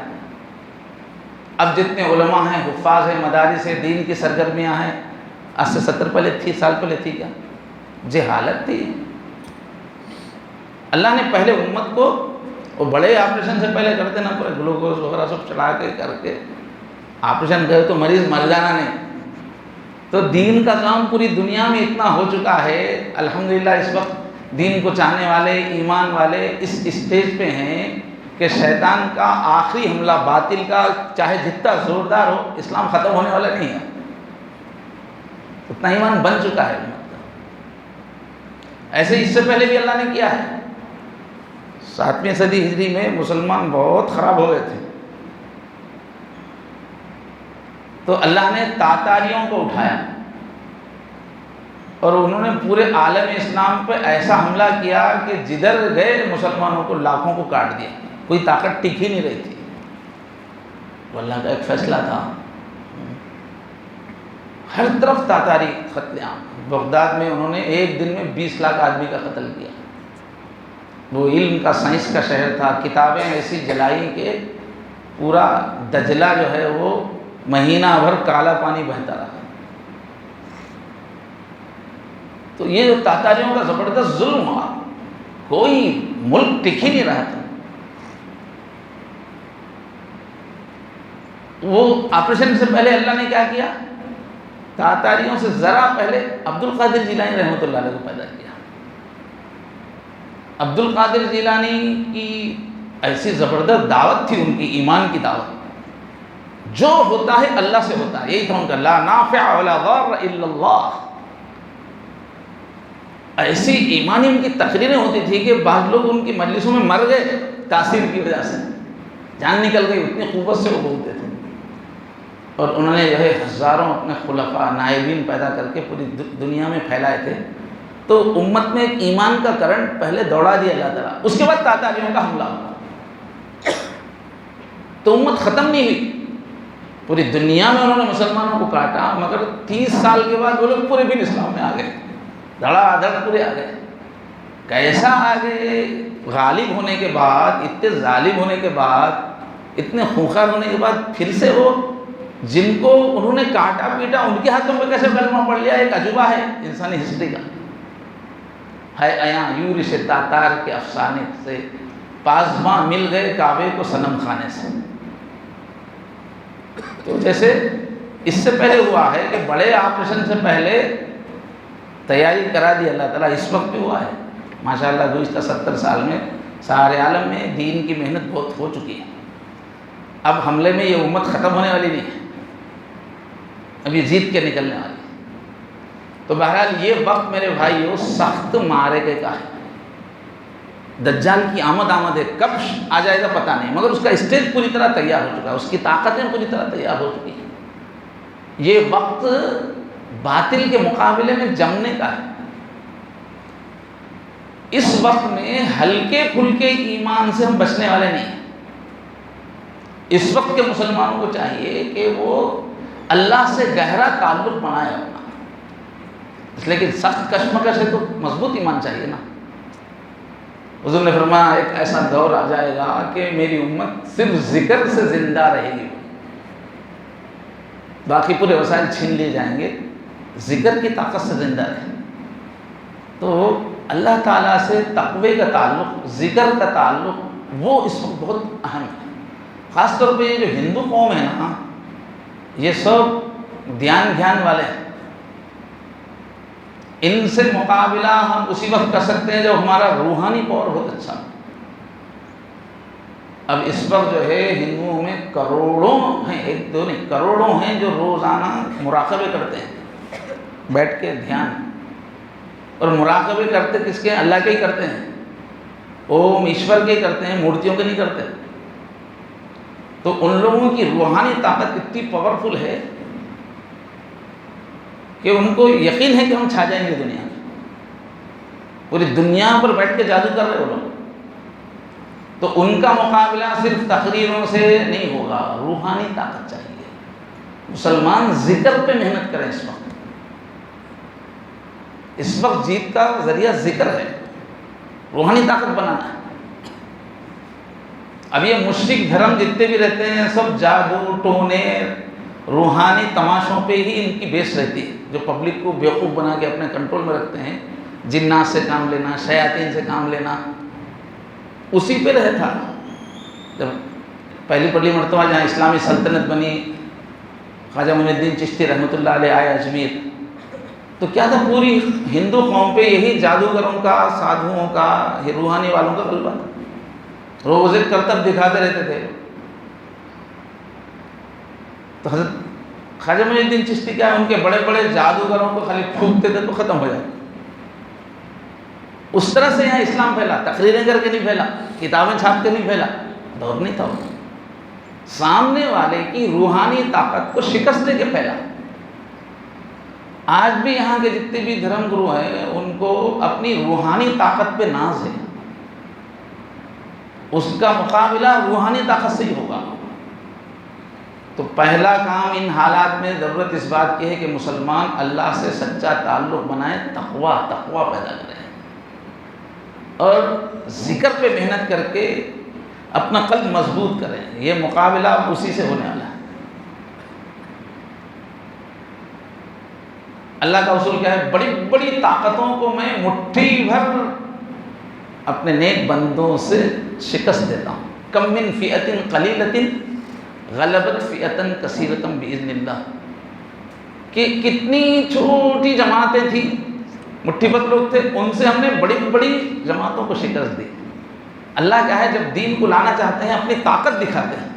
S1: اب جتنے علماء ہیں، حفاظ ہیں، مدارس ہیں، دین کی سرگرمیاں ہیں، آج سے 70 سال پہلے تھی کیا؟ جہالت تھی۔ اللہ نے پہلے امت کو، وہ بڑے آپریشن سے پہلے کرتے نا، پورے گلوکوز وغیرہ سب چڑھا کے کر کے آپریشن کرے تو مریض مر جانا نہیں۔ تو دین کا کام پوری دنیا میں اتنا ہو چکا ہے، الحمدللہ اس وقت دین کو چاہنے والے، ایمان والے اس اسٹیج پہ ہیں کہ شیطان کا آخری حملہ باطل کا چاہے جتنا زوردار ہو، اسلام ختم ہونے والا نہیں ہے، اتنا ایمان بن چکا ہے امت کا۔ ایسے اس سے پہلے بھی اللہ نے کیا ہے۔ 7ویں صدی ہجری میں مسلمان بہت خراب ہو گئے تھے، تو اللہ نے تاتاریوں کو اٹھایا اور انہوں نے پورے عالم اسلام پہ ایسا حملہ کیا کہ جدھر گئے مسلمانوں کو لاکھوں کو کاٹ دیا، کوئی طاقت ٹک ہی نہیں رہی تھی۔ وہ اللہ کا ایک فیصلہ تھا، ہر طرف تاتاری قتل عام۔ بغداد میں انہوں نے ایک دن میں 20 لاکھ آدمی کا قتل کیا۔ وہ علم کا، سائنس کا شہر تھا، کتابیں ایسی جلائی کہ پورا دجلہ جو ہے وہ مہینہ بھر کالا پانی بہتا رہا۔ تو یہ جو تاتاریوں کا زبردست ظلم ہوا، کوئی ملک ٹک ہی نہیں رہا تھا۔ وہ آپریشن سے پہلے اللہ نے کیا کیا؟ تاتاریوں سے ذرا پہلے عبد القادر جیلانی رحمۃ اللہ علیہ کو پیدا کیا۔ عبد القادر جیلانی کی ایسی زبردست دعوت تھی، ان کی ایمان کی دعوت، جو ہوتا ہے اللہ سے ہوتا ہے، یہی تھا ان کا، لا نافع ولا ضار الا اللہ۔ ایسی ایمانی ان کی تقریریں ہوتی تھی کہ بعض لوگ ان کی مجلسوں میں مر گئے تاثیر کی وجہ سے، جان نکل گئی، اتنی قوت سے وہ بولتے تھے۔ اور انہوں نے جو ہے ہزاروں اپنے خلفاء، نائبین پیدا کر کے پوری دنیا میں پھیلائے تھے۔ تو امت میں ایک ایمان کا کرنٹ پہلے دوڑا دیا اللہ تعالیٰ، اس کے بعد تاتاریوں کا حملہ ہوا تو امت ختم نہیں ہوئی، پوری دنیا میں انہوں نے مسلمانوں کو کاٹا، مگر 30 سال کے بعد وہ لوگ پورے بھی اسلام میں آ گئے، دھڑا دھڑ پورے آ گئے۔ کیسا آگے؟ غالب ہونے کے بعد، اتنے ظالم ہونے کے بعد، اتنے خونخوار ہونے کے بعد، پھر سے وہ جن کو انہوں نے کاٹا پیٹا ان کے ہاتھوں پہ کیسے کلمہ پڑھ لیا؟ ایک عجوبہ ہے انسانی ہسٹری کا۔ ہے ایاں یورش تاتار کے افسانے سے، پاسباں مل گئے کعبے کو صنم خانے سے۔ تو جیسے اس سے پہلے ہوا ہے کہ بڑے آپریشن سے پہلے تیاری کرا دی اللہ تعالیٰ، اس وقت بھی ہوا ہے ماشاءاللہ۔ گزشتہ 70 سال میں سارے عالم میں دین کی محنت بہت ہو چکی ہے۔ اب حملے میں یہ امت ختم ہونے والی نہیں ہے، اب یہ جیت کے نکلنے والی ہے۔ تو بہرحال یہ وقت میرے بھائیو سخت معرکے کا ہے۔ دجال کی آمد ہے، کب آ جائے گا پتہ نہیں، مگر اس کا اسٹیج پوری طرح تیار ہو چکا ہے، اس کی طاقتیں پوری طرح تیار ہو چکی ہیں۔ یہ وقت باطل کے مقابلے میں جمنے کا ہے۔ اس وقت میں ہلکے پھلکے ایمان سے ہم بچنے والے نہیں ہیں۔ اس وقت کے مسلمانوں کو چاہیے کہ وہ اللہ سے گہرا تعلق بنائے اپنا، اس لیے کہ سخت کشمکش ہے تو مضبوط ایمان چاہیے نا۔ حضور نے فرمایا ایک ایسا دور آ جائے گا کہ میری امت صرف ذکر سے زندہ رہے گی، باقی پورے وسائل چھین لیے جائیں گے، ذکر کی طاقت سے زندہ رہے۔ تو اللہ تعالیٰ سے تقوی کا تعلق، ذکر کا تعلق، وہ اس وقت بہت اہم ہے۔ خاص طور پہ یہ جو ہندو قوم ہے نا، یہ سب دھیان والے ہیں، ان سے مقابلہ ہم اسی وقت کر سکتے ہیں جب ہمارا روحانی پاور بہت اچھا ہو۔ اب اس وقت جو ہے ہندوؤں میں کروڑوں ہیں، ایک دو نہیں، کروڑوں ہیں جو روزانہ مراقبے کرتے ہیں، بیٹھ کے دھیان، اور مراقبے کرتے کس کے؟ اللہ کے ہی کرتے ہیں، اوم ایشور کے ہی کرتے ہیں، مورتیوں کے نہیں کرتے۔ تو ان لوگوں کی روحانی طاقت اتنی پاورفل ہے کہ ان کو یقین ہے کہ ہم چھا جائیں گے دنیا میں، پوری دنیا پر بیٹھ کے جادو کر رہے وہ لوگ۔ تو ان کا مقابلہ صرف تقریروں سے نہیں ہوگا، روحانی طاقت چاہیے۔ مسلمان ذکر پہ محنت کریں اس وقت، اس وقت جیت کا ذریعہ ذکر ہے، روحانی طاقت بنانا ہے۔ اب یہ مشرک دھرم جتنے بھی رہتے ہیں سب جادو ٹونے روحانی تماشوں پہ ہی ان کی بیس رہتی ہے، جو پبلک کو بیوقوف بنا کے اپنے کنٹرول میں رکھتے ہیں، جنات سے کام لینا، شیاطین سے کام لینا، اسی پہ رہتا۔ جب پہلی مرتبہ جہاں اسلامی سلطنت بنی، خواجہ معین الدین چشتی رحمۃ اللہ علیہ آئے اجمیر، تو کیا تھا، پوری ہندو قوم پہ یہی جادوگروں کا، سادھوؤں کا، روحانی والوں کا غلبہ تھا، روزے کرتب دکھاتے رہتے تھے۔ تو حضرت خواجہ معین الدین چشتی کیا ہے، ان کے بڑے بڑے جادوگروں کو خالی پھونکتے تھے تو ختم ہو جائے۔ اس طرح سے یہاں اسلام پھیلا، تقریریں کر کے نہیں پھیلا، کتابیں چھاپ کے نہیں پھیلا، دور نہیں تھا وہ، سامنے والے کی روحانی طاقت کو شکست دے کے پھیلا۔ آج بھی یہاں کے جتنے بھی دھرم گرو ہیں ان کو اپنی روحانی طاقت پہ ناز ہے، اس کا مقابلہ روحانی طاقت سے ہی ہوگا۔ تو پہلا کام ان حالات میں ضرورت اس بات کی ہے کہ مسلمان اللہ سے سچا تعلق بنائے، تقویٰ پیدا کرے اور ذکر پہ محنت کر کے اپنا قلب مضبوط کریں۔ یہ مقابلہ اسی سے ہونے والا ہے۔ اللہ کا اصول کیا ہے، بڑی بڑی طاقتوں کو میں مٹھی بھر اپنے نیک بندوں سے شکست دیتا ہوں۔ کم من فئۃ قلیلۃ غلبت فئۃ کثیرۃ باذن اللہ، کہ کتنی چھوٹی جماعتیں تھیں، مٹھی بھر لوگ تھے، ان سے ہم نے بڑی بڑی جماعتوں کو شکست دی۔ اللہ کیا ہے، جب دین کو لانا چاہتے ہیں اپنی طاقت دکھاتے ہیں،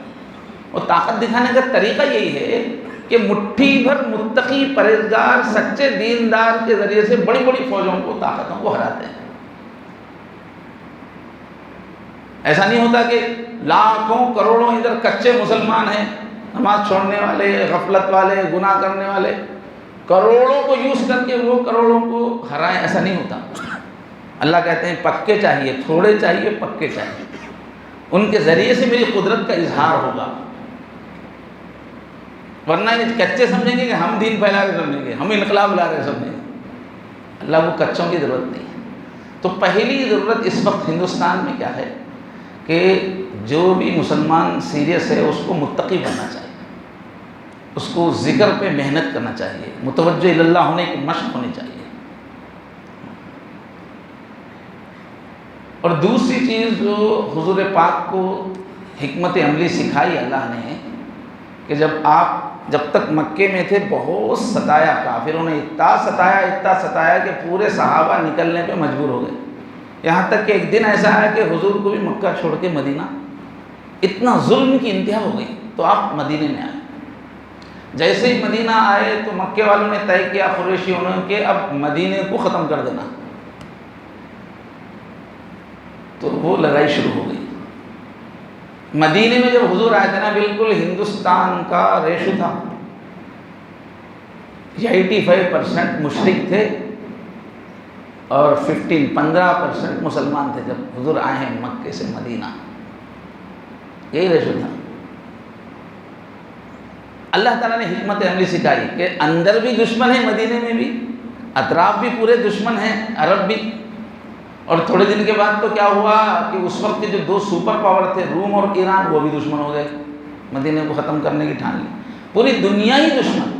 S1: اور طاقت دکھانے کا طریقہ یہی ہے کہ مٹھی بھر متقی پرہیزگار سچے دیندار کے ذریعے سے بڑی بڑی فوجوں کو، طاقتوں کو ہراتے ہیں۔ ایسا نہیں ہوتا کہ لاکھوں کروڑوں ادھر کچے مسلمان ہیں، نماز چھوڑنے والے، غفلت والے، گناہ کرنے والے، کروڑوں کو یوز کر کے وہ کروڑوں کو ہرائیں، ایسا نہیں ہوتا۔ اللہ کہتے ہیں پکے چاہیے، تھوڑے چاہیے، پکے چاہیے، ان کے ذریعے سے میری قدرت کا اظہار ہوگا، ورنہ یہ کچے سمجھیں گے کہ ہم دین پھیلا کے سمجھیں گے، ہم انقلاب لا رہے سمجھیں گے۔ اللہ کو کچوں کی ضرورت نہیں ہے۔ تو پہلی ضرورت اس وقت ہندوستان میں کیا ہے کہ جو بھی مسلمان سیریس ہے اس کو متقی بننا چاہیے، اس کو ذکر پہ محنت کرنا چاہیے، متوجہ اللہ ہونے کی مشق ہونی چاہیے۔ اور دوسری چیز جو حضور پاک کو حکمت عملی سکھائی اللہ نے، کہ جب تک مکے میں تھے بہت ستایا، کافروں نے اتنا ستایا کہ پورے صحابہ نکلنے پہ مجبور ہو گئے، یہاں تک کہ ایک دن ایسا ہے کہ حضور کو بھی مکہ چھوڑ کے مدینہ، اتنا ظلم کی انتہا ہو گئی، تو آپ مدینے میں آئے۔ جیسے ہی مدینہ آئے تو مکے والوں نے طے کیا، قریشیوں نے، کہ اب مدینے کو ختم کر دینا، تو وہ لڑائی شروع ہو گئی۔ مدینے میں جب حضور آئے تھے نا، بالکل ہندوستان کا ریشو تھا، 85% مشرک تھے اور 15% مسلمان تھے جب حضور آئے ہیں مکے سے مدینہ، یہی ریشو تھا۔ اللہ تعالیٰ نے حکمت عملی سکھائی کہ اندر بھی دشمن ہیں، مدینے میں بھی، اطراف بھی پورے دشمن ہیں، عرب بھی۔ اور تھوڑے دن کے بعد تو کیا ہوا کہ اس وقت کے جو دو سپر پاور تھے، روم اور ایران، وہ بھی دشمن ہو گئے، مدینے کو ختم کرنے کی ٹھان لی، پوری دنیا ہی دشمن۔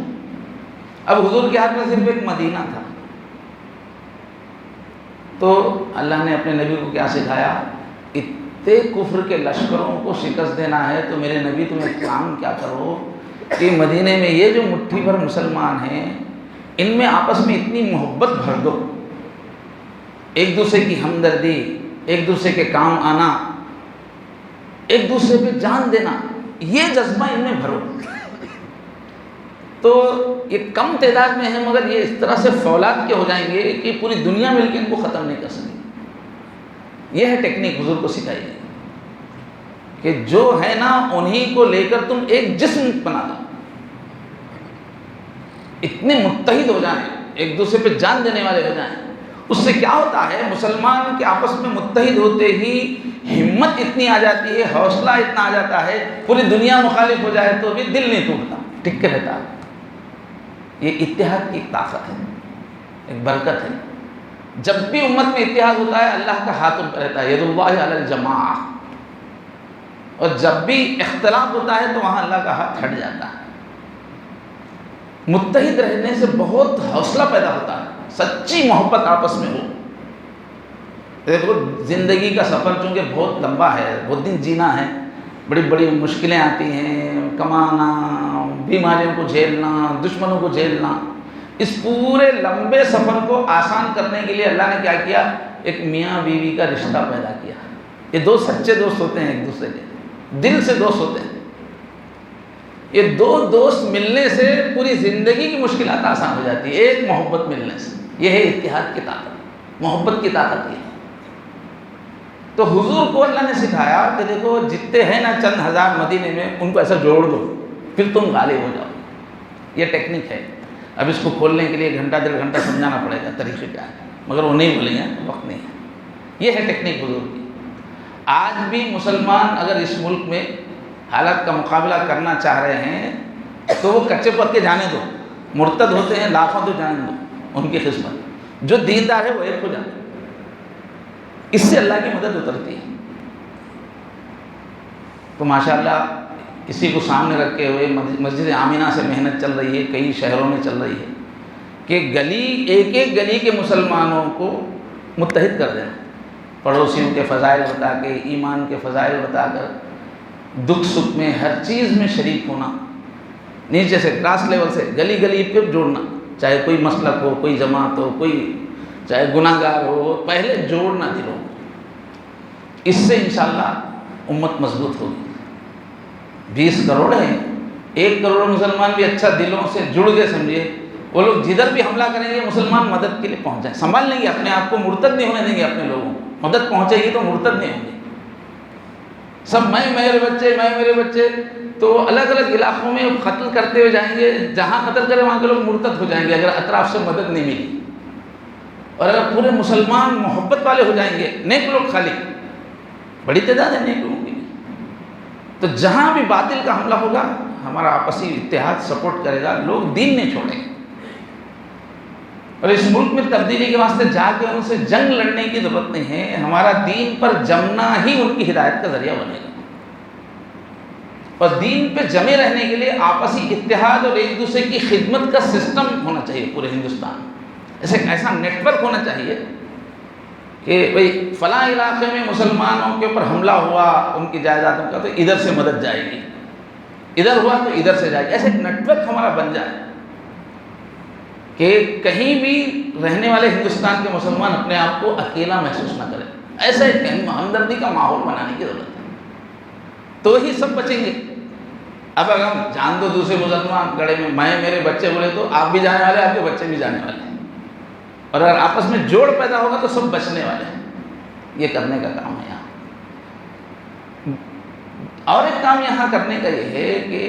S1: اب حضور کے ہاتھ میں صرف ایک مدینہ تھا، تو اللہ نے اپنے نبی کو کیا سکھایا، اتنے کفر کے لشکروں کو شکست دینا ہے تو میرے نبی تم ایک کام کیا کرو کہ مدینے میں یہ جو مٹھی بھر مسلمان ہیں ان میں آپس میں اتنی محبت بھر دو، ایک دوسرے کی ہمدردی، ایک دوسرے کے کام آنا، ایک دوسرے پہ جان دینا، یہ جذبہ ان میں بھرو۔ تو یہ کم تعداد میں ہیں مگر یہ اس طرح سے فولاد کے ہو جائیں گے کہ پوری دنیا مل کے ان کو ختم نہیں کر سکے۔ یہ ہے ٹیکنیک حضور کو سکھائی گئی کہ جو ہے نا انہی کو لے کر تم ایک جسم بنا دو، اتنے متحد ہو جائیں، ایک دوسرے پہ جان دینے والے ہو جائیں۔ اس سے کیا ہوتا ہے، مسلمان کے آپس میں متحد ہوتے ہی ہمت اتنی آ جاتی ہے، حوصلہ اتنا آ جاتا ہے، پوری دنیا مخالف ہو جائے تو بھی دل نہیں ٹوٹتا، ٹک کے رہتا ہے۔ یہ اتحاد کی ایک طاقت ہے، ایک برکت ہے۔ جب بھی امت میں اتحاد ہوتا ہے اللہ کا ہاتھ ان پر رہتا ہے، ید اللہ علی الجماعہ۔ اور جب بھی اختلاف ہوتا ہے تو وہاں اللہ کا ہاتھ ہٹ جاتا ہے۔ متحد رہنے سے بہت حوصلہ پیدا ہوتا ہے، سچی محبت آپس میں ہو۔ دیکھو زندگی کا سفر چونکہ بہت لمبا ہے، بہت دن جینا ہے، بڑی بڑی مشکلیں آتی ہیں، کمانا، بیماریوں کو جھیلنا، دشمنوں کو جھیلنا، اس پورے لمبے سفر کو آسان کرنے کے لیے اللہ نے کیا کیا؟ ایک میاں بیوی کا رشتہ پیدا کیا۔ یہ دو سچے دوست ہوتے ہیں، ایک دوسرے کے دل سے دوست ہوتے ہیں۔ یہ دو دوست ملنے سے پوری زندگی کی مشکلات آسان ہو جاتی ہے، ایک محبت ملنے سے۔ یہ ہے اتحاد کی طاقت، محبت کی طاقت یہ ہے۔ تو حضور کو اللہ نے سکھایا کہ دیکھو جتنے ہیں نا چند ہزار مدینے میں، ان کو ایسا جوڑ دو، پھر تم غالب ہو جاؤ۔ یہ ٹیکنیک ہے، اب اس کو کھولنے کے لیے گھنٹہ ڈیڑھ گھنٹہ سمجھانا پڑے گا طریقے کیا ہے، مگر وہ نہیں بولیں گے، وقت نہیں ہے۔ یہ ہے ٹیکنیک حضور کی۔ آج بھی مسلمان اگر اس ملک میں حالات کا مقابلہ کرنا چاہ رہے ہیں تو وہ کچے پکے جانے دو، مرتد ہوتے ہیں لاکھوں، تو جانے دو، ان کی قسمت۔ جو دیندار ہے وہ ایک ہو جاتا ہے، اس سے اللہ کی مدد اترتی ہے۔ تو ماشاءاللہ اسی کو سامنے رکھے ہوئے مسجد آمینہ سے محنت چل رہی ہے، کئی شہروں میں چل رہی ہے کہ گلی ایک ایک گلی کے مسلمانوں کو متحد کر دینا، پڑوسیوں کے فضائل بتا کے، ایمان کے فضائل بتا کر، دکھ سکھ میں ہر چیز میں شریک ہونا، نیچے سے گراس لیول سے گلی گلی پہ جوڑنا، چاہے کوئی مسلک ہو، کوئی جماعت ہو، کوئی چاہے گناہ گار ہو، پہلے جوڑنا دلوں۔ اس سے انشاءاللہ امت مضبوط ہوگی۔ 20 کروڑ ہیں، 1 کروڑ مسلمان بھی اچھا دلوں سے جڑ گئے، سمجھے، وہ لوگ جدھر بھی حملہ کریں گے مسلمان مدد کے لیے پہنچ جائیں، سنبھال لیں گے اپنے آپ کو، مرتد نہیں ہونے دیں گے اپنے لوگوں کو، مدد پہنچے گی تو مرتد نہیں ہوں گے۔ سب میں میرے بچے، تو الگ الگ علاقوں میں قتل کرتے ہوئے جائیں گے، جہاں قتل کرے وہاں کے لوگ مرتد ہو جائیں گے اگر اطراف سے مدد نہیں ملی۔ اور اگر پورے مسلمان محبت والے ہو جائیں گے، نیک لوگ، خالی بڑی تعداد ہے نیک لوگوں کی، تو جہاں بھی باطل کا حملہ ہوگا ہمارا آپسی اتحاد سپورٹ کرے گا، لوگ دین نہیں چھوڑیں گے۔ اور اس ملک میں تبدیلی کے واسطے جا کے ان سے جنگ لڑنے کی ضرورت نہیں ہے، ہمارا دین پر جمنا ہی ان کی ہدایت کا ذریعہ بنے گا۔ اور دین پہ جمے رہنے کے لیے آپسی اتحاد اور ایک دوسرے کی خدمت کا سسٹم ہونا چاہیے پورے ہندوستان میں، ایسا نیٹ ورک ہونا چاہیے کہ بھئی فلاں علاقے میں مسلمانوں کے اوپر حملہ ہوا، ان کی جائیدادوں کا، تو ادھر سے مدد جائے گی، ادھر ہوا تو ادھر سے جائے گی، ایسے نیٹ ورک ہمارا بن جائے کہ کہیں بھی رہنے والے ہندوستان کے مسلمان اپنے آپ کو اکیلا محسوس نہ کریں۔ ایسا ایک ہمدردی کا ماحول بنانے کی ضرورت ہے، تو ہی سب بچیں گے۔ اب اگر ہم جان دو دوسرے مسلمان گڑے میں، میں میرے بچے بولے تو آپ بھی جانے والے، آپ کے بچے بھی جانے والے ہیں، اور اگر آپس میں جوڑ پیدا ہوگا تو سب بچنے والے ہیں۔ یہ کرنے کا کام ہے یہاں۔ اور ایک کام یہاں کرنے کا یہ ہے کہ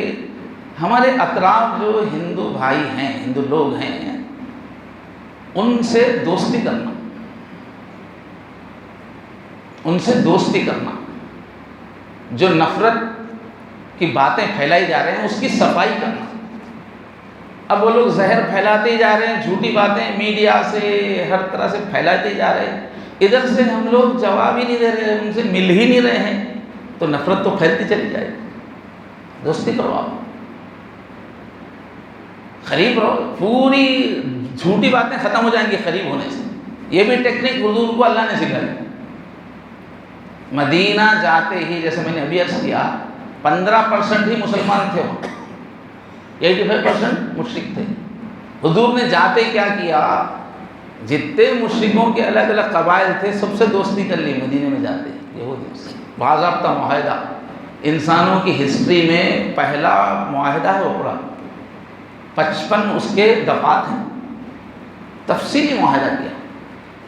S1: ہمارے اطراف جو ہندو بھائی ہیں، ہندو لوگ ہیں، ان سے دوستی کرنا، ان سے دوستی کرنا، جو نفرت کی باتیں پھیلائی جا رہے ہیں اس کی صفائی کرنا۔ اب وہ لوگ زہر پھیلاتے ہی جا رہے ہیں، جھوٹی باتیں میڈیا سے ہر طرح سے پھیلاتے ہی جا رہے ہیں، ادھر سے ہم لوگ جواب ہی نہیں دے رہے، ان سے مل ہی نہیں رہے ہیں، تو نفرت تو پھیلتی چلی جائے گی۔ دوستی کرو، آپ قریب رہو، پوری جھوٹی باتیں ختم ہو جائیں گی قریب ہونے سے۔ یہ بھی ٹیکنیک حضور کو اللہ نے سکھائی۔ مدینہ جاتے ہی، جیسے میں نے ابھی عرض کیا، 15% ہی مسلمان تھے وہاں، 85% مشرک تھے۔ حضور نے جاتے کیا کیا، جتنے مشرکوں کے الگ الگ قبائل تھے سب سے دوستی کر لی مدینے میں جاتے، یہودیوں سے باضابطہ معاہدہ۔ انسانوں کی ہسٹری میں پہلا معاہدہ ہے وہ پورا، 55 اس کے دفعات ہیں، تفصیلی معاہدہ کیا،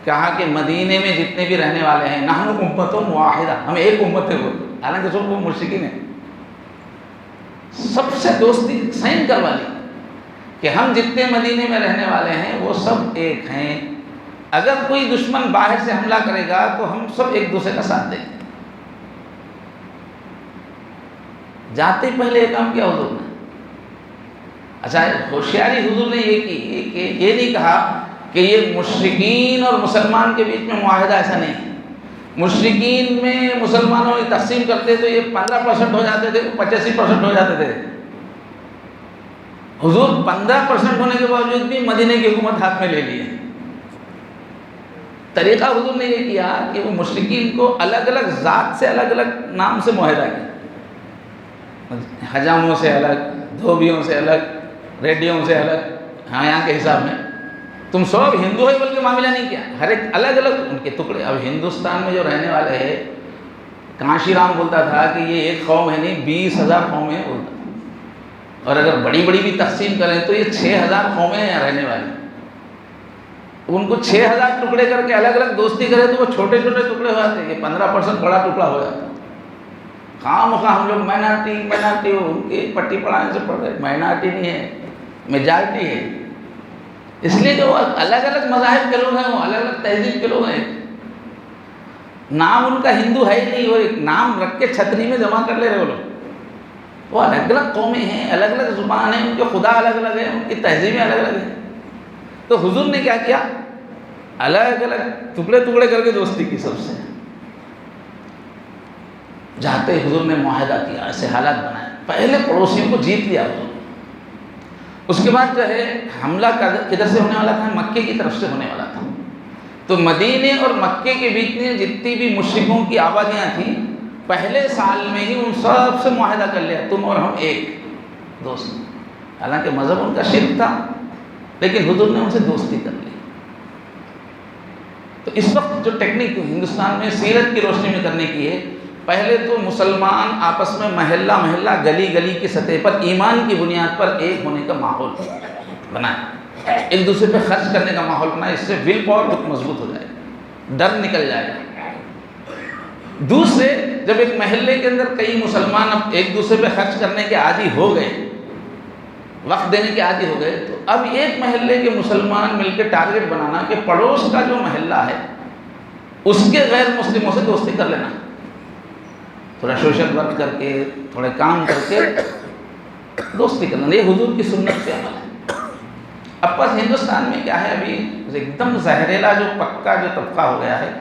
S1: کہا کہ مدینے میں جتنے بھی رہنے والے ہیں، نحن امت واحدہ، ہم ایک امت ہے، وہ حالانکہ سب وہ مشرکین ہیں، سب سے دوستی سائن کروا لی کہ ہم جتنے مدینے میں رہنے والے ہیں وہ سب ایک ہیں، اگر کوئی دشمن باہر سے حملہ کرے گا تو ہم سب ایک دوسرے کا ساتھ دیں گے۔ جاتے پہلے یہ کام کیا حضور نے؟ اچھا، ہوشیاری حضور نے یہ کی کہ یہ نہیں کہا کہ یہ مشرکین اور مسلمان کے بیچ میں معاہدہ ایسا نہیں ہے، مشرکین میں مسلمانوں کی تقسیم کرتے تو یہ 15% ہو جاتے تھے، 85% ہو جاتے تھے۔ حضور 15% ہونے کے باوجود بھی مدینے کی حکومت ہاتھ میں لے لی ہے۔ طریقہ حضور نے یہ کیا کہ وہ مشرکین کو الگ الگ ذات سے، الگ الگ نام سے معاہدہ کیا، حجاموں سے الگ، دھوبیوں سے الگ، ریڈیوں سے الگ، ہاں یہاں کے حساب میں تم سب ہندو ہو بول کے معاملہ نہیں کیا، ہر ایک الگ الگ ان کے ٹکڑے۔ اب ہندوستان میں جو رہنے والے ہیں، کانشی رام بولتا تھا کہ یہ ایک قوم ہے نہیں 20,000 قومیں بولتا، اور اگر بڑی بڑی بھی تقسیم کریں تو یہ 6,000 قومیں ہیں رہنے والی، ان کو 6,000 ٹکڑے کر کے الگ الگ دوستی کرے تو وہ چھوٹے چھوٹے ٹکڑے ہو جاتے ہیں، یہ 15% بڑا ٹکڑا ہو جاتا ہے۔ خام خواہ ہم لوگ مائنارٹی ان کی پٹی پڑھانے سے پڑھ رہے، مائنارٹی نہیں ہے، میجارٹی ہے، اس لیے کہ وہ الگ الگ مذاہب کے لوگ ہیں، وہ الگ الگ تہذیب کے لوگ ہیں، نام ان کا ہندو ہے ہی نہیں، وہ ایک نام رکھ کے چھتری میں جمع کر لے رہے وہ لوگ، وہ الگ الگ قومیں ہیں، الگ الگ زبان ہیں، ان کے خدا الگ الگ ہیں، ان کی تہذیبیں الگ الگ ہیں۔ تو حضور نے کیا کیا، الگ الگ ٹکڑے ٹکڑے کر کے دوستی کی سب سے، جاتے حضور نے معاہدہ کیا، ایسے حالات بنائے، پہلے پڑوسیوں کو جیت لیا حضور۔ اس کے بعد جو ہے حملہ کدھر سے ہونے والا تھا، مکے کی طرف سے ہونے والا تھا، تو مدینے اور مکے کے بیچ میں جتنی بھی مشرکوں کی آبادیاں تھیں، پہلے سال میں ہی ان سب سے معاہدہ کر لیا، تم اور ہم ایک دوست، حالانکہ مذہب ان کا شرک تھا، لیکن حضور نے ان سے دوستی کر لی۔ تو اس وقت جو ٹیکنیک ہندوستان میں سیرت کی روشنی میں کرنے کی ہے، پہلے تو مسلمان آپس میں محلہ محلہ گلی گلی کی سطح پر ایمان کی بنیاد پر ایک ہونے کا ماحول بنائے، ایک دوسرے پہ خرچ کرنے کا ماحول بنائے، اس سے ول پاور بہت مضبوط ہو جائے گا، ڈر نکل جائے گا۔ دوسرے، جب ایک محلے کے اندر کئی مسلمان اب ایک دوسرے پہ خرچ کرنے کے عادی ہو گئے، وقت دینے کے عادی ہو گئے، تو اب ایک محلے کے مسلمان مل کے ٹارگٹ بنانا کہ پڑوس کا جو محلہ ہے اس کے غیر مسلموں سے دوستی کر لینا، تھوڑا سوشل ورک کر کے، تھوڑے کام کر کے دوستی کرنا، یہ حضور کی سنت پہ عمل ہے۔ اب بس ہندوستان میں کیا ہے، ابھی ایک دم زہریلا جو پکا جو طبقہ ہو گیا ہے،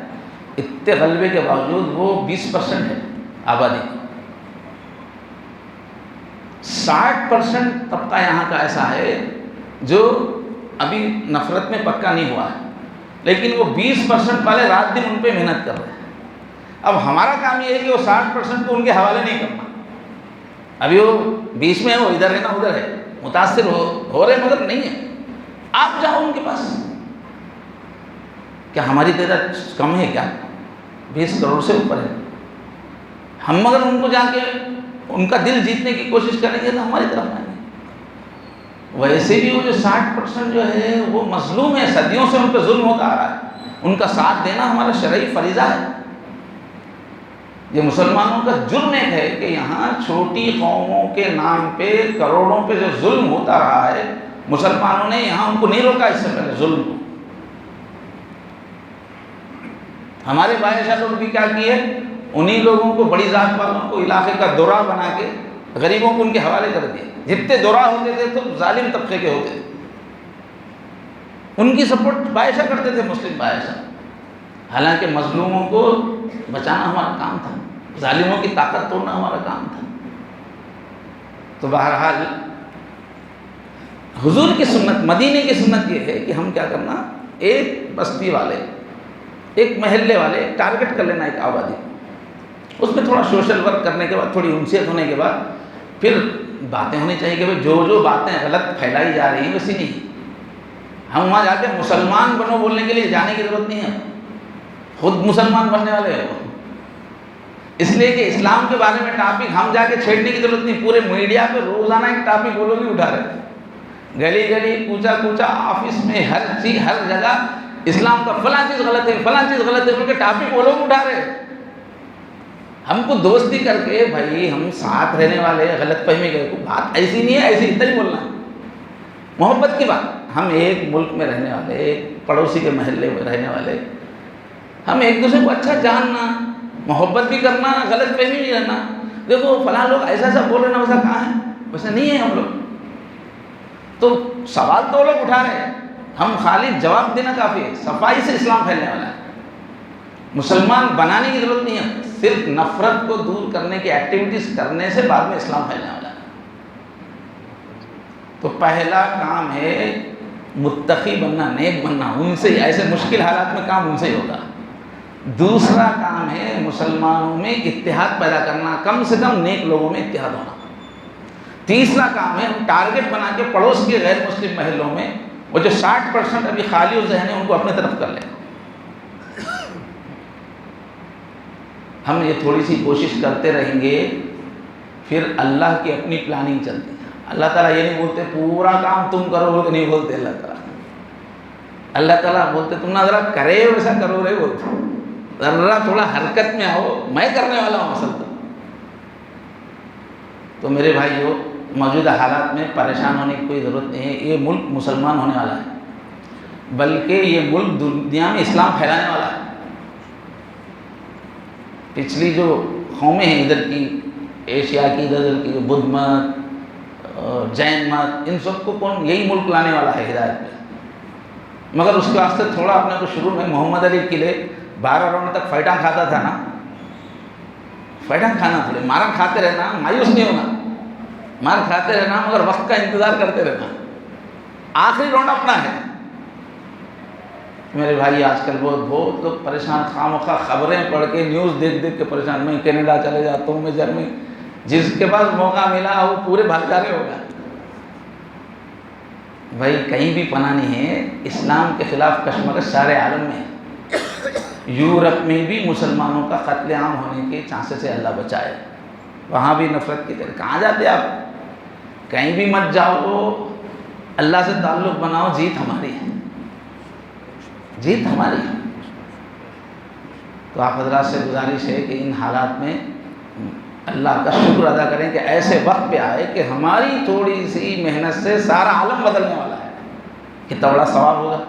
S1: اتنے غلبے کے باوجود وہ 20% ہے آبادی کی، 60% طبقہ یہاں کا ایسا ہے جو ابھی نفرت میں پکا نہیں ہوا ہے، لیکن وہ 20% والے رات دن ان پہ محنت کر رہے ہیں۔ اب ہمارا کام یہ ہے کہ وہ 60% کو ان کے حوالے نہیں کرنا، ابھی وہ بیچ میں ہے، وہ ادھر ہے نا ادھر ہے، متاثر ہو رہے مگر نہیں ہے، آپ جاؤ ان کے پاس، کیا ہماری تعداد کم ہے کیا؟ 20 کروڑ سے اوپر ہے، ہم مگر ان کو جا کے ان کا دل جیتنے کی کوشش کریں گے تو ہماری طرف آئیں گے۔ ویسے بھی وہ جو 60% جو ہے وہ مظلوم ہے، صدیوں سے ان پہ ظلم ہوتا آ رہا ہے، ان کا ساتھ دینا ہمارا شرعی فریضہ ہے۔ یہ مسلمانوں کا جرم ایک ہے کہ یہاں چھوٹی قوموں کے نام پہ کروڑوں پہ جو ظلم ہوتا رہا ہے، مسلمانوں نے یہاں ان کو نہیں روکا، اس سے پہلے ظلم کو۔ ہمارے بادشاہ لوگ بھی کیا کیے، انہی لوگوں کو، بڑی ذات والوں کو علاقے کا دورہ بنا کے غریبوں کو ان کے حوالے کر دیے، جتنے دورہ ہوتے تھے تو ظالم طبقے کے ہوتے تھے، ان کی سپورٹ بادشاہ کرتے تھے، مسلم بادشاہ، حالانکہ مظلوموں کو بچانا ہمارا کام تھا، ظالموں کی طاقت توڑنا ہمارا کام تھا۔ تو بہرحال حضور کی سنت، مدینے کی سنت یہ ہے کہ ہم کیا کرنا، ایک بستی والے، ایک محلے والے ٹارگٹ کر لینا ایک آبادی، اس میں تھوڑا سوشل ورک کرنے کے بعد، تھوڑی انسیت ہونے کے بعد، پھر باتیں ہونی چاہیے کہ جو باتیں غلط پھیلائی جا رہی ہیں ویسی نہیں، ہم وہاں جا کے مسلمان بنو بولنے کے لیے جانے کی ضرورت نہیں ہے، خود مسلمان بننے والے ہیں، اس لیے کہ اسلام کے بارے میں ٹاپک ہم جا کے چھیڑنے کی ضرورت نہیں، پورے میڈیا پہ روزانہ ایک ٹاپک وہ لوگ ہی اٹھا رہے ہیں، گلی گلی، کوچا کوچا، آفس میں، ہر چیز، ہر جگہ اسلام کا فلاں چیز غلط ہے، فلاں چیز غلط ہے بول کے ٹاپک وہ لوگ اٹھا رہے ہیں۔ ہم کو دوستی کر کے، بھائی ہم ساتھ رہنے والے، غلط فہمی گئے، بات ایسی نہیں ہے، ایسی اتنا ہی بولنا ہے، محبت کی بات، ہم ایک ملک میں رہنے والے، ایک پڑوسی کے محلے میں رہنے والے، ہم ایک دوسرے کو اچھا جاننا، محبت بھی کرنا، غلط فہمی نہیں رہنا، دیکھو فلاں لوگ ایسا ایسا بول رہے ہیں، ویسا کہاں ہے، ویسا نہیں ہے ہم لوگ، تو سوال تو لوگ اٹھا رہے ہیں، ہم خالی جواب دینا کافی ہے، صفائی سے اسلام پھیلنے والا ہے، مسلمان بنانے کی ضرورت نہیں ہے، صرف نفرت کو دور کرنے کی ایکٹیویٹیز کرنے سے بعد میں اسلام پھیلنے والا ہے۔ تو پہلا کام ہے متقی بننا، نیک بننا، ان سے ایسے مشکل حالات میں کام ان سے ہی ہوگا۔ دوسرا کام ہے مسلمانوں میں اتحاد پیدا کرنا، کم سے کم نیک لوگوں میں اتحاد ہونا۔ تیسرا کام ہے ہم ٹارگٹ بنا کے پڑوس کے غیر مسلم محلوں میں وہ جو 60% ابھی خالی و ذہن ہے ان کو اپنے طرف کر لیں۔ ہم یہ تھوڑی سی کوشش کرتے رہیں گے، پھر اللہ کی اپنی پلاننگ چلتی ہے۔ اللہ تعالیٰ یہ نہیں بولتے پورا کام تم کرو گے، نہیں بولتے اللہ تعالیٰ۔ اللہ تعالیٰ بولتے تم نہ ذرا کرے ویسا کرو رہے، بولتے ذرا تھوڑا حرکت میں آؤ، میں کرنے والا ہوں اصل تو میرے بھائیو، موجودہ حالات میں پریشان ہونے کی کوئی ضرورت نہیں ہے۔ یہ ملک مسلمان ہونے والا ہے، بلکہ یہ ملک دنیا میں اسلام پھیلانے والا ہے۔ پچھلی جو قومیں ہیں ادھر کی، ایشیا کی ادھر کی، بدھ مت، جین مت، ان سب کو کون یہی ملک لانے والا ہے ہدایت میں۔ مگر اس کے واسطے تھوڑا اپنے کو شروع میں محمد علی قلعے 12 راؤنڈ تک فائٹاں کھاتا تھا نا، فائٹاں کھانا، تھوڑے مارا کھاتے رہنا، مایوس نہیں ہونا، مار کھاتے رہنا مگر وقت کا انتظار کرتے رہنا، آخری راؤنڈ اپنا ہے۔ میرے بھائی آج کل بہت لوگ پریشان، خواہ خبریں پڑھ کے نیوز دیکھ دیکھ کے پریشان، میں کینیڈا چلے جاتا ہوں، میں جرمنی، جس کے پاس موقع ملا وہ پورے بھاگ جا رہے ہو گیا۔ بھائی کہیں بھی پناہ نہیں ہے، اسلام کے خلاف کشمکش سارے عالم میں ہے۔ یورپ میں بھی مسلمانوں کا قتل عام ہونے کے چانسز سے اللہ بچائے، وہاں بھی نفرت کی طرح۔ کہاں جاتے آپ؟ کہیں بھی مت جاؤ، اللہ سے تعلق بناؤ، جیت ہماری ہے، جیت ہماری ہے۔ تو آپ حضرات سے گزارش ہے کہ ان حالات میں اللہ کا شکر ادا کریں کہ ایسے وقت پہ آئے کہ ہماری تھوڑی سی محنت سے سارا عالم بدلنے والا ہے، کتنا بڑا ثواب ہوگا۔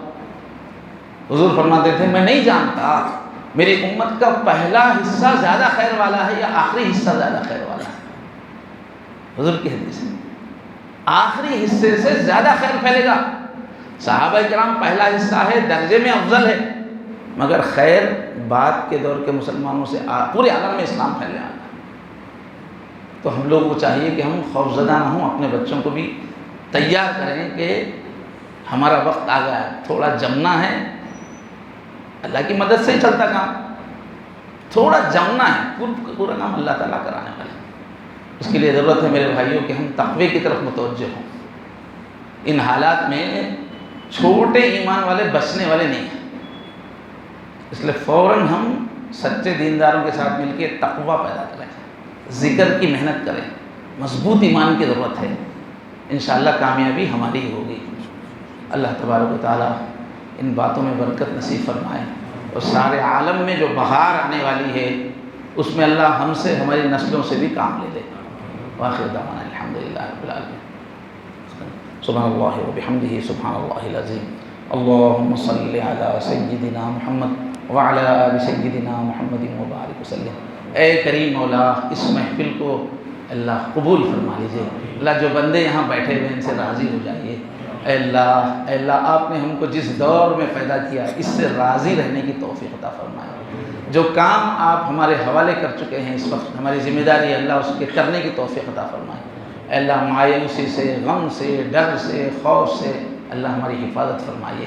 S1: حضور فرماتے تھے میں نہیں جانتا میری امت کا پہلا حصہ زیادہ خیر والا ہے یا آخری حصہ زیادہ خیر والا ہے۔ حضور کی حدیث ہے، آخری حصے سے زیادہ خیر پھیلے گا۔ صحابہ کرام پہلا حصہ ہے، درجے میں افضل ہے، مگر خیر بعد کے دور کے مسلمانوں سے پورے عالم میں اسلام پھیلنے والا ہے۔ تو ہم لوگوں کو چاہیے کہ ہم خوفزدہ نہ ہوں، اپنے بچوں کو بھی تیار کریں کہ ہمارا وقت آ گیا ہے، تھوڑا جمنا ہے، اللہ کی مدد سے ہی چلتا کام، تھوڑا جمنا ہے، پورا کام اللہ تعالیٰ کرانے والا ہے۔ اس کے لیے ضرورت ہے میرے بھائیوں کہ ہم تقوی کی طرف متوجہ ہوں۔ ان حالات میں چھوٹے ایمان والے بچنے والے نہیں ہیں، اس لیے فوراً ہم سچے دینداروں کے ساتھ مل کے تقوی پیدا کریں، ذکر کی محنت کریں، مضبوط ایمان کی ضرورت ہے، انشاءاللہ کامیابی ہماری ہی ہوگی۔ اللہ تبارک و تعالیٰ ان باتوں میں برکت نصیب فرمائے، اور سارے عالم میں جو بہار آنے والی ہے اس میں اللہ ہم سے، ہماری نسلوں سے بھی کام لے لے۔ وآخر دعوانا الحمدللہ رب العالمین۔ سبحان اللہ وبحمدہ، سبحان اللہ العظیم۔ اللہم صلی علی سیدنا محمد وعلی آل سیدنا محمد مبارک وسلم۔ اے کریم مولا، اس محفل کو اللہ قبول فرما لیجئے۔ اللہ جو بندے یہاں بیٹھے ہوئے ان سے راضی ہو جائیے۔ اے اللہ آپ نے ہم کو جس دور میں پیدا کیا اس سے راضی رہنے کی توفیق عطا فرمائے۔ جو کام آپ ہمارے حوالے کر چکے ہیں اس وقت ہماری ذمہ داری اللہ اس کے کرنے کی توفیق عطا فرمائے۔ اے اللہ مایوسی سے، غم سے، ڈر سے، خوف سے اللہ ہماری حفاظت فرمائیے۔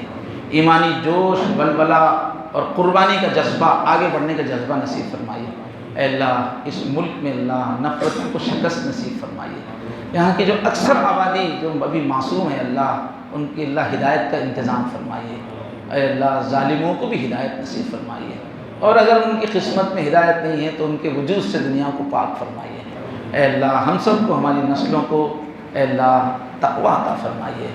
S1: ایمانی جوش، ولولہ اور قربانی کا جذبہ، آگے بڑھنے کا جذبہ نصیب فرمائیے۔ اے اللہ اس ملک میں اللہ نفرتوں کو شکست نصیب فرمائیے۔ یہاں کی جو اکثر آبادی جو ابھی معصوم ہے اللہ ان کی اللہ ہدایت کا انتظام فرمائیے۔ اے اللہ ظالموں کو بھی ہدایت نصیب فرمائیے، اور اگر ان کی قسمت میں ہدایت نہیں ہے تو ان کے وجود سے دنیا کو پاک فرمائیے۔ اے اللہ ہم سب کو، ہماری نسلوں کو اے اللہ تقوی عطا فرمائیے،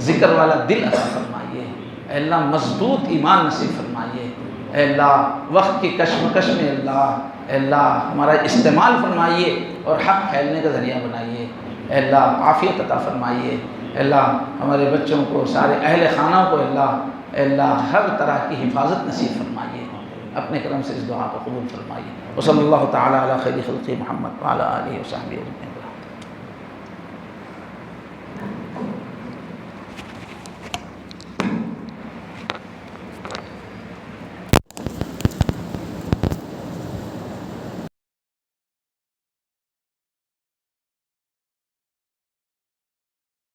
S1: ذکر والا دل عطا فرمائیے۔ اے اللہ مضبوط ایمان نصیب فرمائیے۔ اے اللہ وقت کی کشمکش میں اے اللہ ہمارا استعمال فرمائیے اور حق پھیلنے کا ذریعہ بنائیے۔ اے اللہ عافیت عطا فرمائیے۔ اے اللہ ہمارے بچوں کو، سارے اہل خانہ کو اے اللہ ہر طرح کی حفاظت نصیب فرمائیے۔ اپنے کرم سے اس دعا کو قبول فرمائیے۔ وصلی اللہ تعالیٰ علی خیر خلق محمد وعلی آلہ وصحبہ اجمعین۔